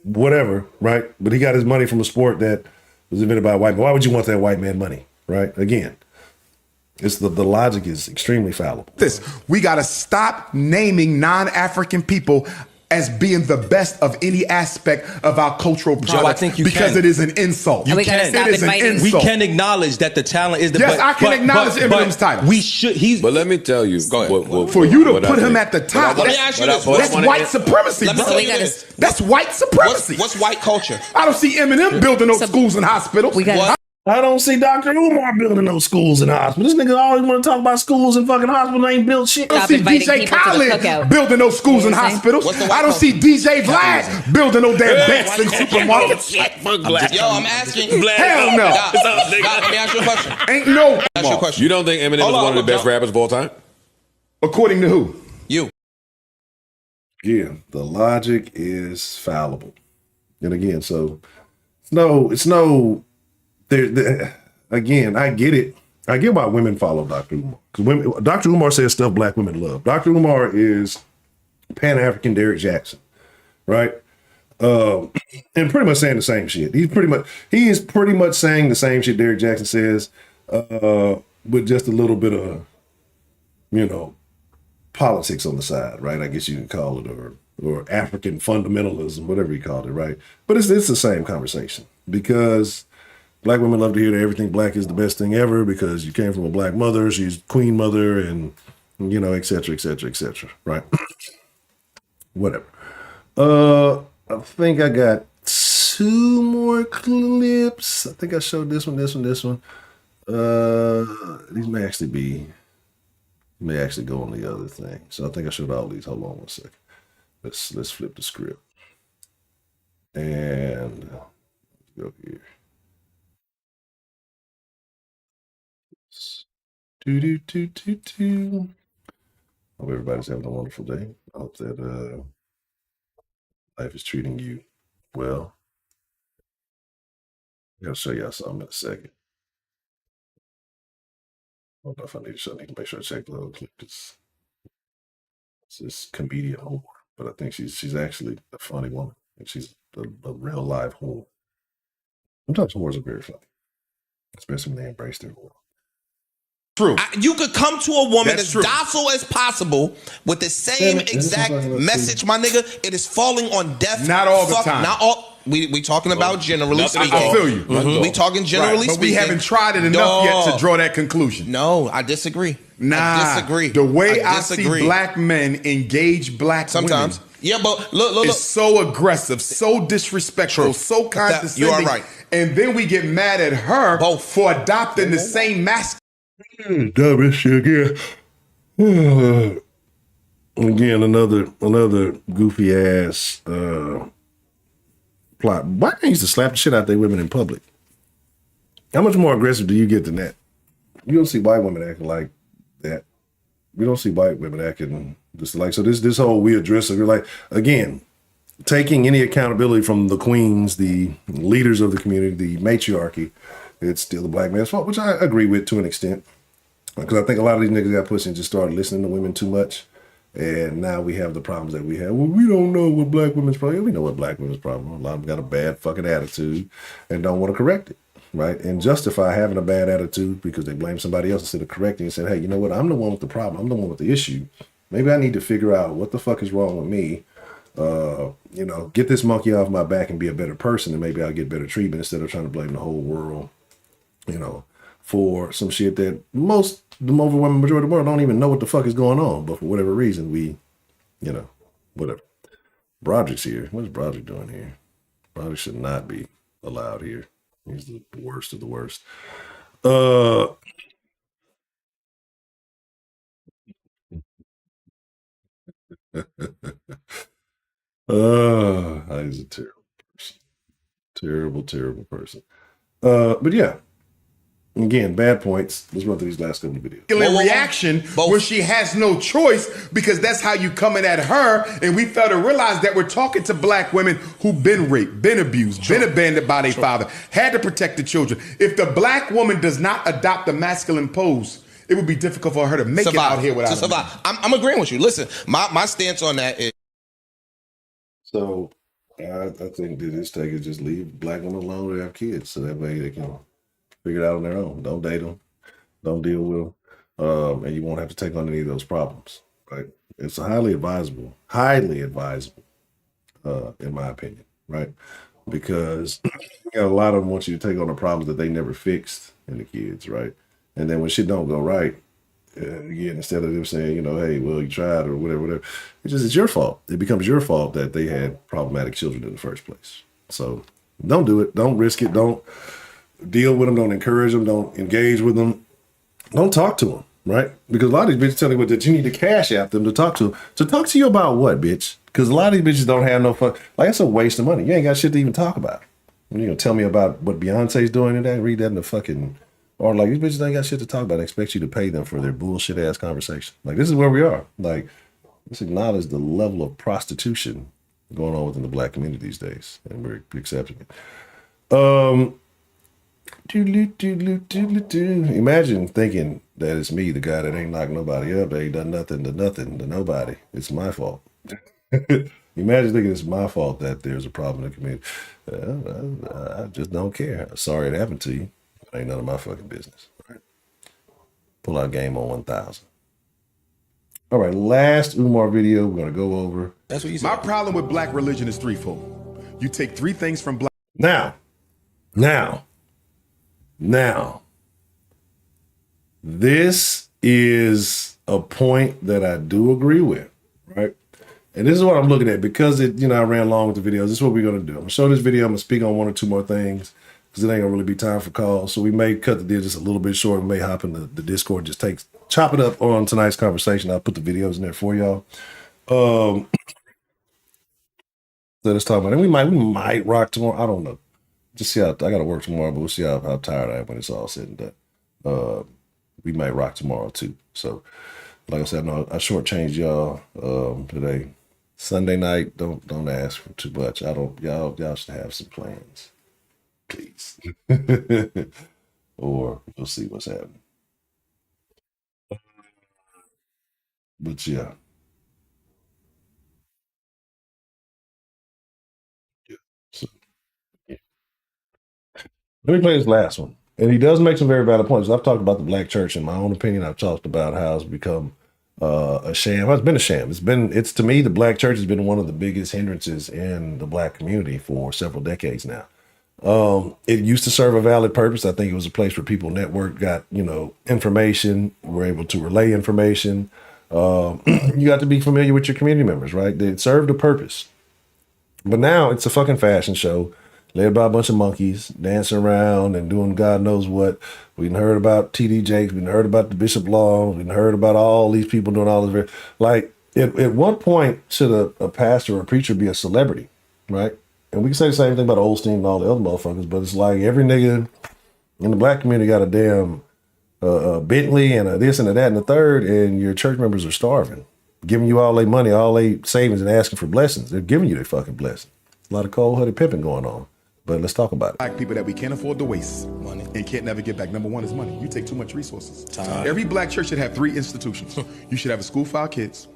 whatever, right? But he got his money from a sport that was invented by a white man. Why would you want that white man money, right? Again, it's the logic is extremely fallible. We got to stop naming non-African people as being the best of any aspect of our cultural product. Joe, I think you because can. it is an insult. You we gotta can. stop It is an inviting. We insult. can acknowledge that the talent is the Yes, I can acknowledge Eminem's title. We should. But let me tell you, Go ahead. For you to what I put him think. at the top, Let me ask you this. that's white supremacy, Let me bro. tell you gotta- this. That's white supremacy. What's white culture? I don't see Eminem building no schools and hospitals. We got What? I don't see Dr. Umar building no schools and hospitals. This nigga always want to talk about schools and fucking hospitals. Ain't built shit. I don't Stop see inviting DJ people to the Khaled cookout. building no schools You and know what I'm saying? hospitals. What's the white I don't see DJ Vlad building no damn vets and supermarkets. Yo, I'm asking. Hell no. Doc, let me ask you a question. Ain't no. Ask you a question. You don't think Eminem Hold is on, one of the best Joe. rappers of all time? According to who? You. Yeah, the logic is fallible. And again, so again, I get it. I get why women follow Dr. Umar. Because Dr. Umar says stuff black women love. Dr. Umar is Pan-African Derek Jackson, right? And pretty much saying the same shit. He is pretty much saying the same shit Derek Jackson says, with just a little bit of, politics on the side, right? I guess you can call it, or African fundamentalism, whatever you called it, right? But it's the same conversation because black women love to hear that everything black is the best thing ever because you came from a black mother, she's queen mother, and et cetera, et cetera, et cetera, right? Whatever. I think I got 2 more clips. I think I showed this one. These may actually go on the other thing. So I think I showed all these. Hold on one second. Let's flip the script. And let's go here. Do. Hope everybody's having a wonderful day. I hope that life is treating you well. I'll show y'all something in a second. I don't know if I need to make sure I check the little clip. It's this comedian whore, but I think she's actually a funny woman. And she's a real live whore. Sometimes whores are very funny, especially when they embrace their whore. True. You could come to a woman That's as true. docile as possible with the same exact message, my nigga. It is falling on deaf. Not all the time. Not all. We talking about generally speaking. I feel you. We talking generally But speaking. we haven't tried it enough yet to draw that conclusion. No, I disagree. I disagree. The way I disagree. see black men engage black Sometimes. women Yeah, but look. is so aggressive, so disrespectful, True. so condescending. You are right. And then we get mad at her Both. for adopting the same masculine. Dumb shit again. Again, another goofy ass plot. Why can't you used to slap the shit out of their women in public? How much more aggressive do you get than that? You don't see white women acting like that. We don't see white women acting just like so. This whole we address it. We're like again, taking any accountability from the queens, the leaders of the community, the matriarchy. It's still the black man's fault, which I agree with to an extent. Because I think a lot of these niggas got pussy and just started listening to women too much. And now we have the problems that we have. Well, we don't know what black women's problem is. We know what black women's problem is. A lot of them got a bad fucking attitude and don't want to correct it, right? And justify having a bad attitude because they blame somebody else instead of correcting and saying, hey, you know what? I'm the one with the problem. I'm the one with the issue. Maybe I need to figure out what the fuck is wrong with me. Get this monkey off my back and be a better person, and maybe I'll get better treatment instead of trying to blame the whole world, for some shit that most the overwhelming majority of the world don't even know what the fuck is going on. But for whatever reason, we, whatever. Broderick's here. What is Broderick doing here? Broderick should not be allowed here. He's the worst of the worst. He's a terrible person. Terrible person. But yeah. Again, bad points. Let's run through these last couple of videos. Reaction where she has no choice because that's how you coming at her. And we fail to realize that we're talking to black women who've been raped, been abused, been abandoned by their father, had to protect the children. If the black woman does not adopt the masculine pose, it would be difficult for her to make it out here without survive. I'm agreeing with you. Listen, my stance on that is. So I think that this take is just leave black women alone to have kids so that way they can figure it out on their own. Don't date them. Don't deal with them. And you won't have to take on any of those problems, right? It's highly advisable, in my opinion, right? Because a lot of them want you to take on the problems that they never fixed in the kids, right? And then when shit don't go right, again, instead of them saying, hey, well, you tried or whatever, it's your fault. It becomes your fault that they had problematic children in the first place. So don't do it. Don't risk it. Don't deal with them. Don't encourage them. Don't engage with them. Don't talk to them, right? Because a lot of these bitches tell you that you need to cash out them to talk to them. So talk to you about what, bitch? Because a lot of these bitches don't have no fun. Like, it's a waste of money. You ain't got shit to even talk about. You're going to tell me about what Beyonce's doing today? Read that in the fucking... Or like, these bitches ain't got shit to talk about. I expect you to pay them for their bullshit ass conversation. Like, this is where we are. Like, let's acknowledge the level of prostitution going on within the black community these days. And we're accepting it. Imagine thinking that it's me, the guy that ain't knocked nobody up, that ain't done nothing to nobody. It's my fault. Imagine thinking it's my fault that there's a problem in the community. I just don't care. Sorry it happened to you. It ain't none of my fucking business. Right? Pull out game on 1000. All right, last Umar video we're going to go over. That's what you said. My problem with black religion is threefold. You take three things from black. Now, this is a point that I do agree with, right? And this is what I'm looking at because I ran along with the videos. This is what we're going to do. I'm going to show this video. I'm going to speak on one or two more things because it ain't going to really be time for calls. So we may cut the deal just a little bit short. We may hop in the Discord, chop it up on tonight's conversation. I'll put the videos in there for y'all. So let's talk about it. We might rock tomorrow. I don't know. Just see how I got to work tomorrow, but we'll see how tired I am when it's all said and done. We might rock tomorrow too. So, like I said, I shortchanged y'all today. Sunday night, don't ask for too much. Y'all should have some plans, please, or we'll see what's happening. But yeah. So, yeah. Let me play this last one. And he does make some very valid points. I've talked about the black church in my own opinion. I've talked about how it's become a sham. It's been a sham. It's to me, the black church has been one of the biggest hindrances in the black community for several decades now. It used to serve a valid purpose. I think it was a place where people networked, got, information, were able to relay information. You got to be familiar with your community members, right? It served a purpose. But now it's a fucking fashion show led by a bunch of monkeys dancing around and doing God knows what. We've heard about TD Jakes. We've heard about the Bishop Long. We've heard about all these people doing all this. Like, at what point should a pastor or a preacher be a celebrity, right? And we can say the same thing about Olstein and all the other motherfuckers, but it's like every nigga in the black community got a damn Bentley and a this and a that and the third, and your church members are starving, giving you all their money, all their savings, and asking for blessings. They're giving you their fucking blessing. A lot of cold-hearted pimping going on. But let's talk about it. Black people that we can't afford to waste Money. and can't never get back. Number one is money. You take too much resources. Time. Every black church should have three institutions. You should have a school for our kids,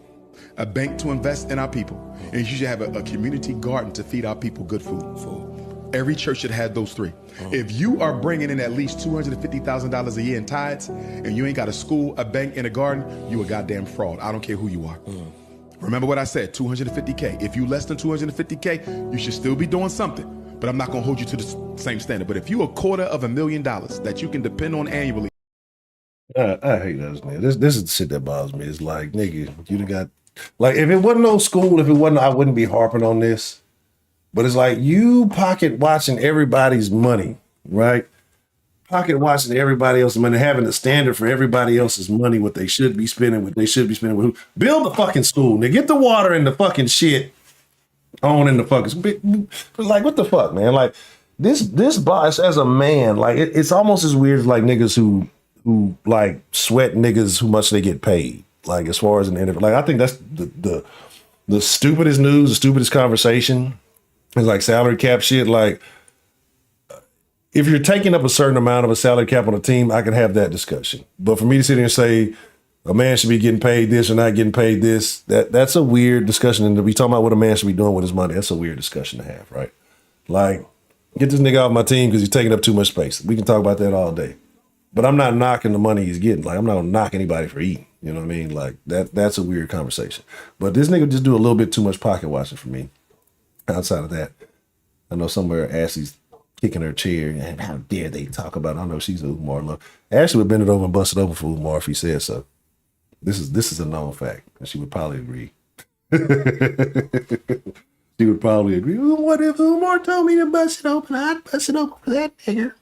a bank to invest in our people, and you should have a community garden to feed our people good food. Every church should have those three. If you are bringing in at least $250,000 a year in tithes and you ain't got a school, a bank, and a garden, you a goddamn fraud. I don't care who you are. Remember what I said, 250K. If you less than 250K, you should still be doing something. But I'm not going to hold you to the same standard. But if you $250,000 that you can depend on annually, I hate that, man. This is the shit that bothers me. It's like, nigga, you done got like if it wasn't no school, if it wasn't, I wouldn't be harping on this. But it's like you pocket watching everybody's money, right? Pocket watching everybody else's money, having a standard for everybody else's money, what they should be spending, what they should be spending with who. Build the fucking school, nigga. Get the water and the fucking shit on in the fucking like what the fuck, man? Like this boss as a man, like it's almost as weird as like niggas who like sweat niggas who much they get paid. Like as far as an interview, like I think that's the stupidest news, the stupidest conversation is like salary cap shit. Like if you're taking up a certain amount of a salary cap on a team, I can have that discussion. But for me to sit here and say a man should be getting paid this or not getting paid this, that's a weird discussion. And to be talking about what a man should be doing with his money, that's a weird discussion to have, right? Like, get this nigga off my team because he's taking up too much space. We can talk about that all day. But I'm not knocking the money he's getting. Like, I'm not gonna knock anybody for eating. You know what I mean? Like, that's a weird conversation. But this nigga just do a little bit too much pocket watching for me. Outside of that, I know somewhere Ashley's kicking her chair, and how dare they talk about it? I know she's a Umar love. Ashley would bend it over and bust it over for Umar if he said so. This is a known fact, and she would probably agree. She would probably agree. Well, what if Umar told me to bust it open? I'd bust it open for that nigga.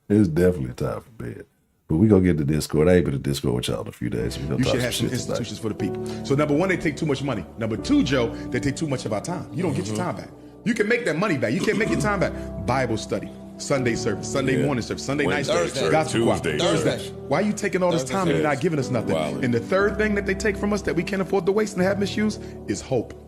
It's definitely time for bed. But we gonna get to Discord. I ain't been to Discord with y'all in a few days. We You should have some institutions for the people. So number one, they take too much money. Number two, Joe, they take too much of our time. You don't get your time back. You can make that money back. You can't make your time back. Bible study, Sunday service, Sunday morning service, Sunday night service, gospel choir, Thursday. Why are you taking all this time and you're not giving us nothing? And the third thing that they take from us that we can't afford to waste and have misuse is hope.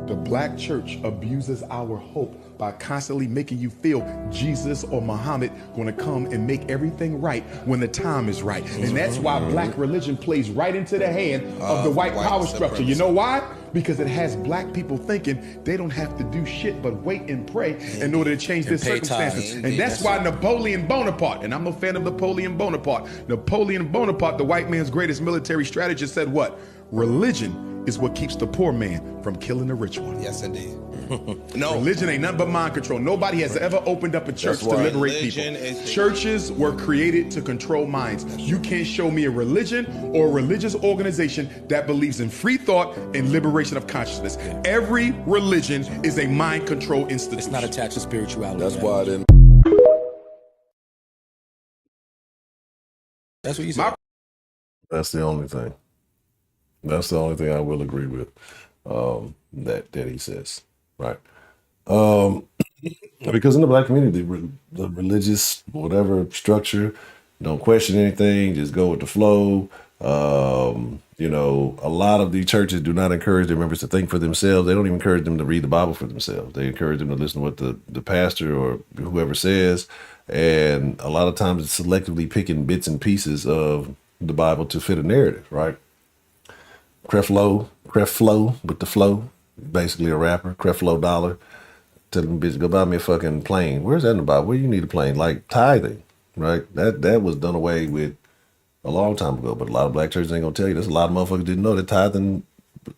The black church abuses our hope by constantly making you feel Jesus or Muhammad going to come and make everything right when the time is right. And that's why black religion plays right into the hand of the white power structure. You know why? Because it has black people thinking they don't have to do shit but wait and pray in order to change their circumstances. And that's why Napoleon Bonaparte, and I'm no fan of Napoleon Bonaparte, the white man's greatest military strategist, said what? Religion is what keeps the poor man from killing the rich one. Yes, indeed. No, religion ain't nothing but mind control. Nobody has ever opened up a church to liberate people. Churches were created to control minds. You can't show me a religion or a religious organization that believes in free thought and liberation of consciousness. Every religion is a mind control institution. It's not attached to spirituality. That's why I didn't. That's what you said. That's the only thing. That's the only thing I will agree with. That he says, right? Because in the black community, the religious whatever structure, don't question anything, just go with the flow. You know, a lot of the churches do not encourage their members to think for themselves. They don't even encourage them to read the Bible for themselves. They encourage them to listen to what the pastor or whoever says. And a lot of times it's selectively picking bits and pieces of the Bible to fit a narrative, right? Creflo with the flow, basically a rapper. Creflo Dollar, tell them bitch go buy me a fucking plane. Where's that in the Bible? Where you need a plane? Like tithing, right? That was done away with a long time ago. But a lot of black churches ain't gonna tell you this. A lot of motherfuckers didn't know that tithing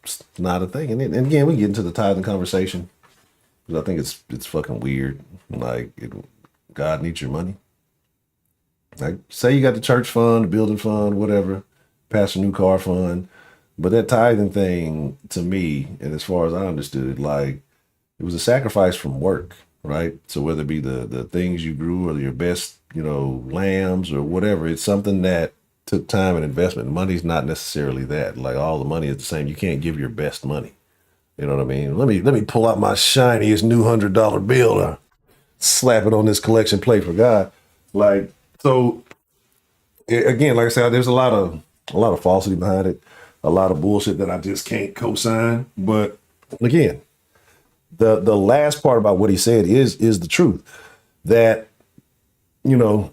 is not a thing. And again, we get into the tithing conversation because I think it's fucking weird. Like God needs your money. Like say you got the church fund, the building fund, whatever, pastor new car fund. But that tithing thing, to me, and as far as I understood it, like it was a sacrifice from work, right? So whether it be the things you grew or your best, you know, lambs or whatever, it's something that took time and investment. Money's not necessarily that. Like all the money is the same. You can't give your best money. You know what I mean? Let me pull out my shiniest new $100 bill or slap it on this collection plate for God. Like so. Again, like I said, there's a lot of falsity behind it. A lot of bullshit that I just can't co-sign. But again, the last part about what he said is the truth. That, you know,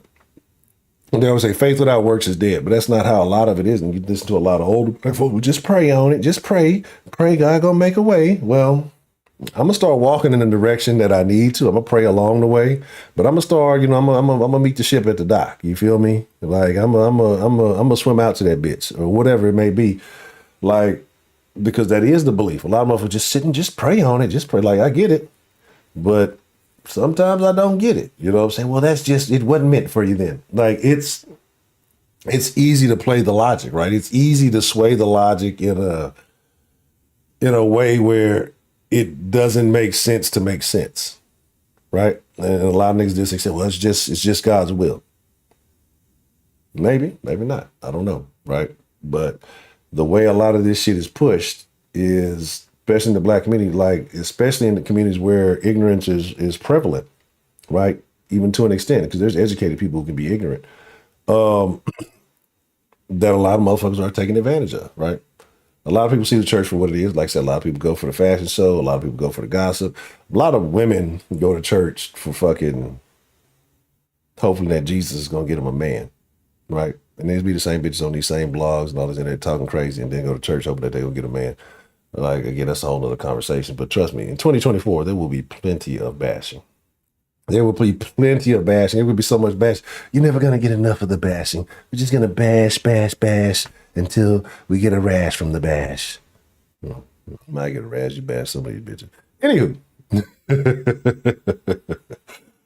they always say faith without works is dead, but that's not how a lot of it is. And you listen to a lot of older black folk who just pray on it, just pray God gonna make a way. Well, I'm gonna start walking in the direction that I need to. I'm gonna pray along the way, but I'm gonna start, you know, I'm gonna meet the ship at the dock. You feel me? Like I'm gonna swim out to that bitch or whatever it may be. Like, because that is the belief. A lot of motherfuckers just sit and just pray on it. Just pray. Like, I get it. But sometimes I don't get it. You know what I'm saying? Well, it wasn't meant for you then. Like it's easy to play the logic, right? It's easy to sway the logic in a way where it doesn't make sense to make sense, right? And a lot of niggas just say, well, it's just God's will. Maybe not. I don't know, right? But the way a lot of this shit is pushed is, especially in the black community, like especially in the communities where ignorance is prevalent, right? Even to an extent, because there's educated people who can be ignorant, that a lot of motherfuckers are taking advantage of, right? A lot of people see the church for what it is. Like I said, a lot of people go for the fashion show. A lot of people go for the gossip. A lot of women go to church for fucking hopefully that Jesus is going to get them a man, right? And these be the same bitches on these same blogs and all this in there talking crazy and then go to church hoping that they will get a man. Like, again, that's a whole other conversation. But trust me, in 2024, there will be plenty of bashing. There will be plenty of bashing. There will be so much bashing. You're never going to get enough of the bashing. We're just going to bash until we get a rash from the bash. You might get a rash, you bash some of these bitches. Anywho.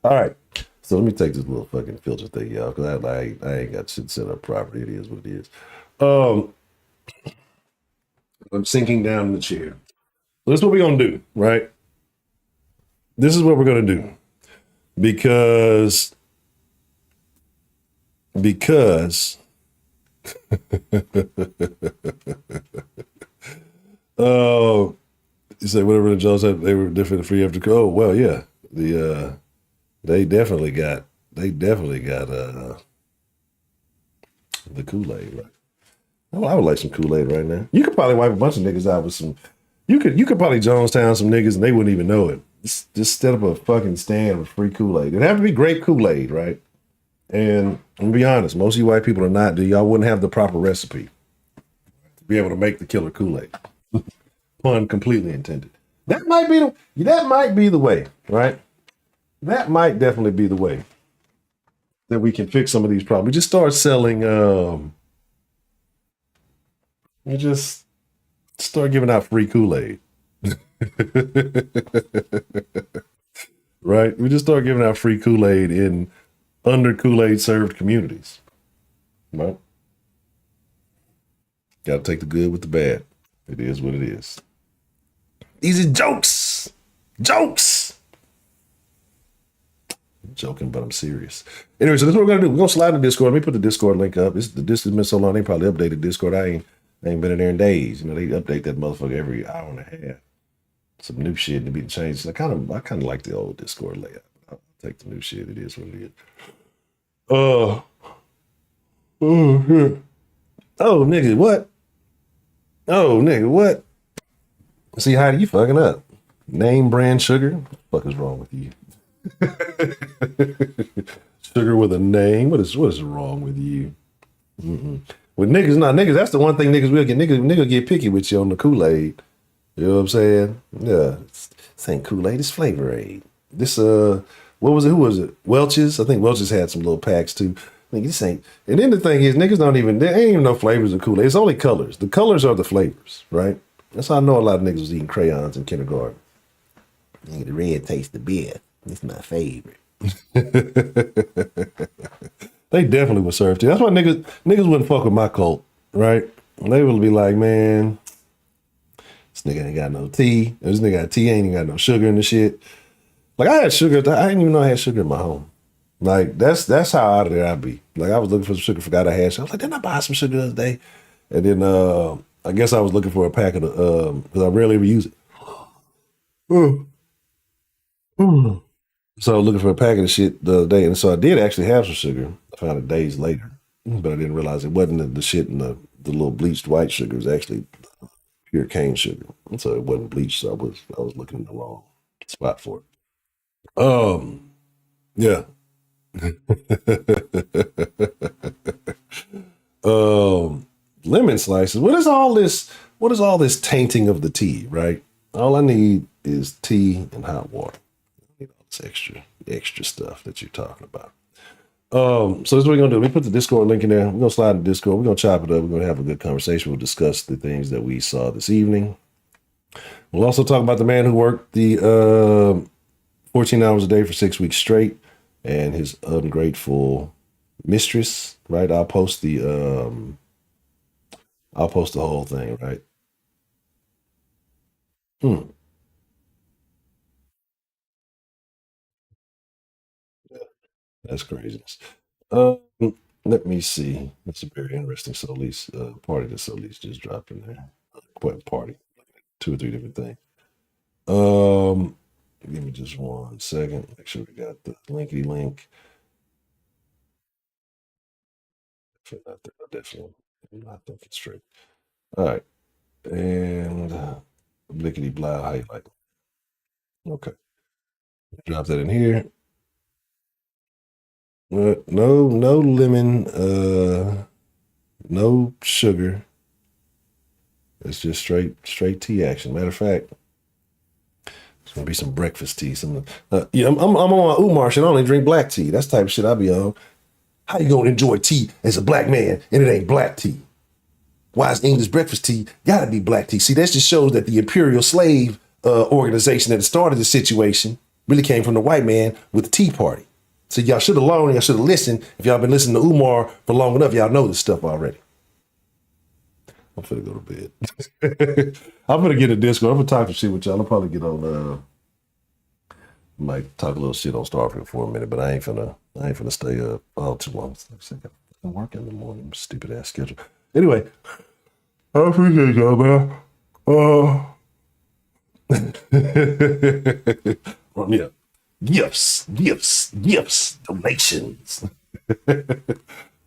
All right. So let me take this little fucking filter thing, y'all, because I ain't got shit set up properly. It is what it is. I'm sinking down in the chair. So this is what we're going to do, right? This is what we're going to do. Because oh, you say whatever the Jones said, they were different free after. Oh, well, yeah. They definitely got the Kool-Aid, right? Oh, I would like some Kool-Aid right now. You could probably wipe a bunch of niggas out with some. You could probably Jonestown some niggas and they wouldn't even know it. Just set up a fucking stand with free Kool-Aid. It'd have to be grape Kool-Aid, right? And I'm gonna be honest, most of you white people are not. Y'all wouldn't have the proper recipe to be able to make the killer Kool-Aid. Pun completely intended. That might be the way, right? That might definitely be the way that we can fix some of these problems. We just start selling. We just start giving out free Kool-Aid. Right? We just start giving out free Kool-Aid in under Kool-Aid served communities. Right? Got to take the good with the bad. It is what it is. These are jokes. Jokes. I'm joking, but I'm serious. Anyway, so this is what we're going to do. We're going to slide in the Discord. Let me put the Discord link up. This has been so long, they probably updated Discord. I ain't been in there in days. You know, they update that motherfucker every hour and a half. Some new shit to be changed. I kind of like the old Discord layout. I'll take the new shit. It is what it is. Oh, nigga, what? Oh, nigga, what? See, Heidi, you fucking up. Name brand sugar? What the fuck is wrong with you? Sugar with a name? What is wrong with you? With niggas, that's the one thing niggas will get. Niggas get picky with you on the Kool-Aid. You know what I'm saying? Yeah. This ain't Kool-Aid, it's Flavor Aid. This, what was it? Who was it? Welch's? I think Welch's had some little packs too. I think this ain't. And then the thing is, niggas there ain't even no flavors of Kool-Aid. It's only colors. The colors are the flavors, right? That's how I know a lot of niggas was eating crayons in kindergarten. The red tastes the beer. It's my favorite. They definitely would serve too. That's why niggas wouldn't fuck with my cult, right? They would be like, man, this nigga ain't got no tea. This nigga got tea, ain't even got no sugar in the shit. Like I had sugar. I didn't even know I had sugar in my home. Like that's how out of there I be. Like I was looking for some sugar, forgot I had sugar. I was like, didn't I buy some sugar the other day? And then I guess I was looking for a pack of the because I rarely ever use it. So I was looking for a pack of the shit the other day, and so I did actually have some sugar. I found it days later, but I didn't realize it wasn't the shit in the little bleached white sugar. It was actually pure cane sugar, and so it wasn't bleached. So I was looking in the wrong spot for it. Yeah. Lemon slices. What is all this tainting of the tea, right? All I need is tea and hot water. I need all this extra stuff that you're talking about. So this is what we're gonna do. We put the Discord link in there. We're gonna slide in the Discord. We're gonna chop it up. We're gonna have a good conversation. We'll discuss the things that we saw this evening. We'll also talk about the man who worked the 14 hours a day for 6 weeks straight, and his ungrateful mistress, right? I'll post the whole thing, right? That's craziness. Um, Let me see. That's a very interesting Solis party that Solis just dropped in there. Quite party, 2 or 3 different things. Give me just 1 second. Make sure we got the linkity link. Definitely not thinking straight. All right, and lickety blah. How you like it? Okay, drop that in here. No lemon. No sugar. It's just straight tea action. Matter of fact, it's gonna be some breakfast tea. Yeah, I'm on Umar shit. I only drink black tea. That's the type of shit I be on. How you gonna enjoy tea as a black man and it ain't black tea? Why is English breakfast tea gotta be black tea? See, that just shows that the imperial slave organization that started the situation really came from the white man with the Tea Party. So y'all should have learned, y'all should have listened. If y'all been listening to Umar for long enough, y'all know this stuff already. I'm finna go to bed. I'm gonna get a Discord. I'm gonna talk some shit with y'all. I'll probably get on might talk a little shit on Starfield for a minute, but I ain't finna stay up all too long. I'm working in the morning, stupid ass schedule. Anyway, I appreciate y'all, man. Yeah. Gifts, donations.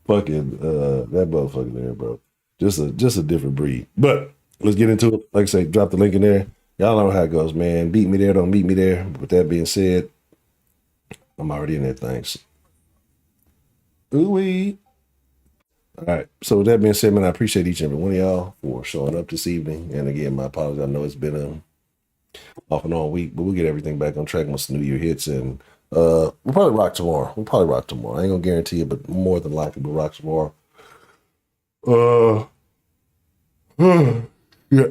Fucking that motherfucker there, bro. Just a different breed. But let's get into it. Like I say, drop the link in there. Y'all know how it goes, man. Beat me there, don't meet me there. With that being said, I'm already in there, thanks. Ooh-wee. All right. So with that being said, man, I appreciate each and every one of y'all for showing up this evening. And again, my apologies. I know it's been a off and on week, but we'll get everything back on track once the new year hits. And we'll probably rock tomorrow. I ain't gonna guarantee it, but more than likely we'll rock tomorrow. Yeah.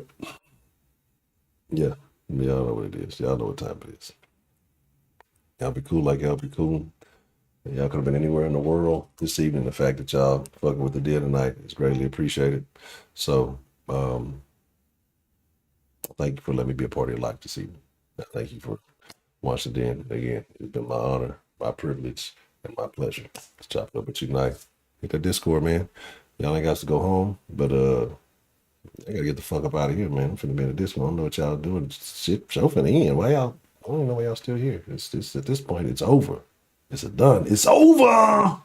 Yeah. Y'all know what it is. Y'all know what time it is. Y'all be cool like y'all be cool. Y'all could have been anywhere in the world this evening. The fact that y'all fucking with the deal tonight is greatly appreciated. So, thank you for letting me be a part of your life this evening. Thank you for watching the end. Again, it's been my honor, my privilege, and my pleasure. Let's chop it up with you tonight. Hit that Discord, man. Y'all ain't got to go home, but I gotta get the fuck up out of here, man. I'm finna be in the Discord. I don't know what y'all doing. Shit, show finna end. Why y'all? I don't even know why y'all still here. It's at this point, it's over. It's done. It's over.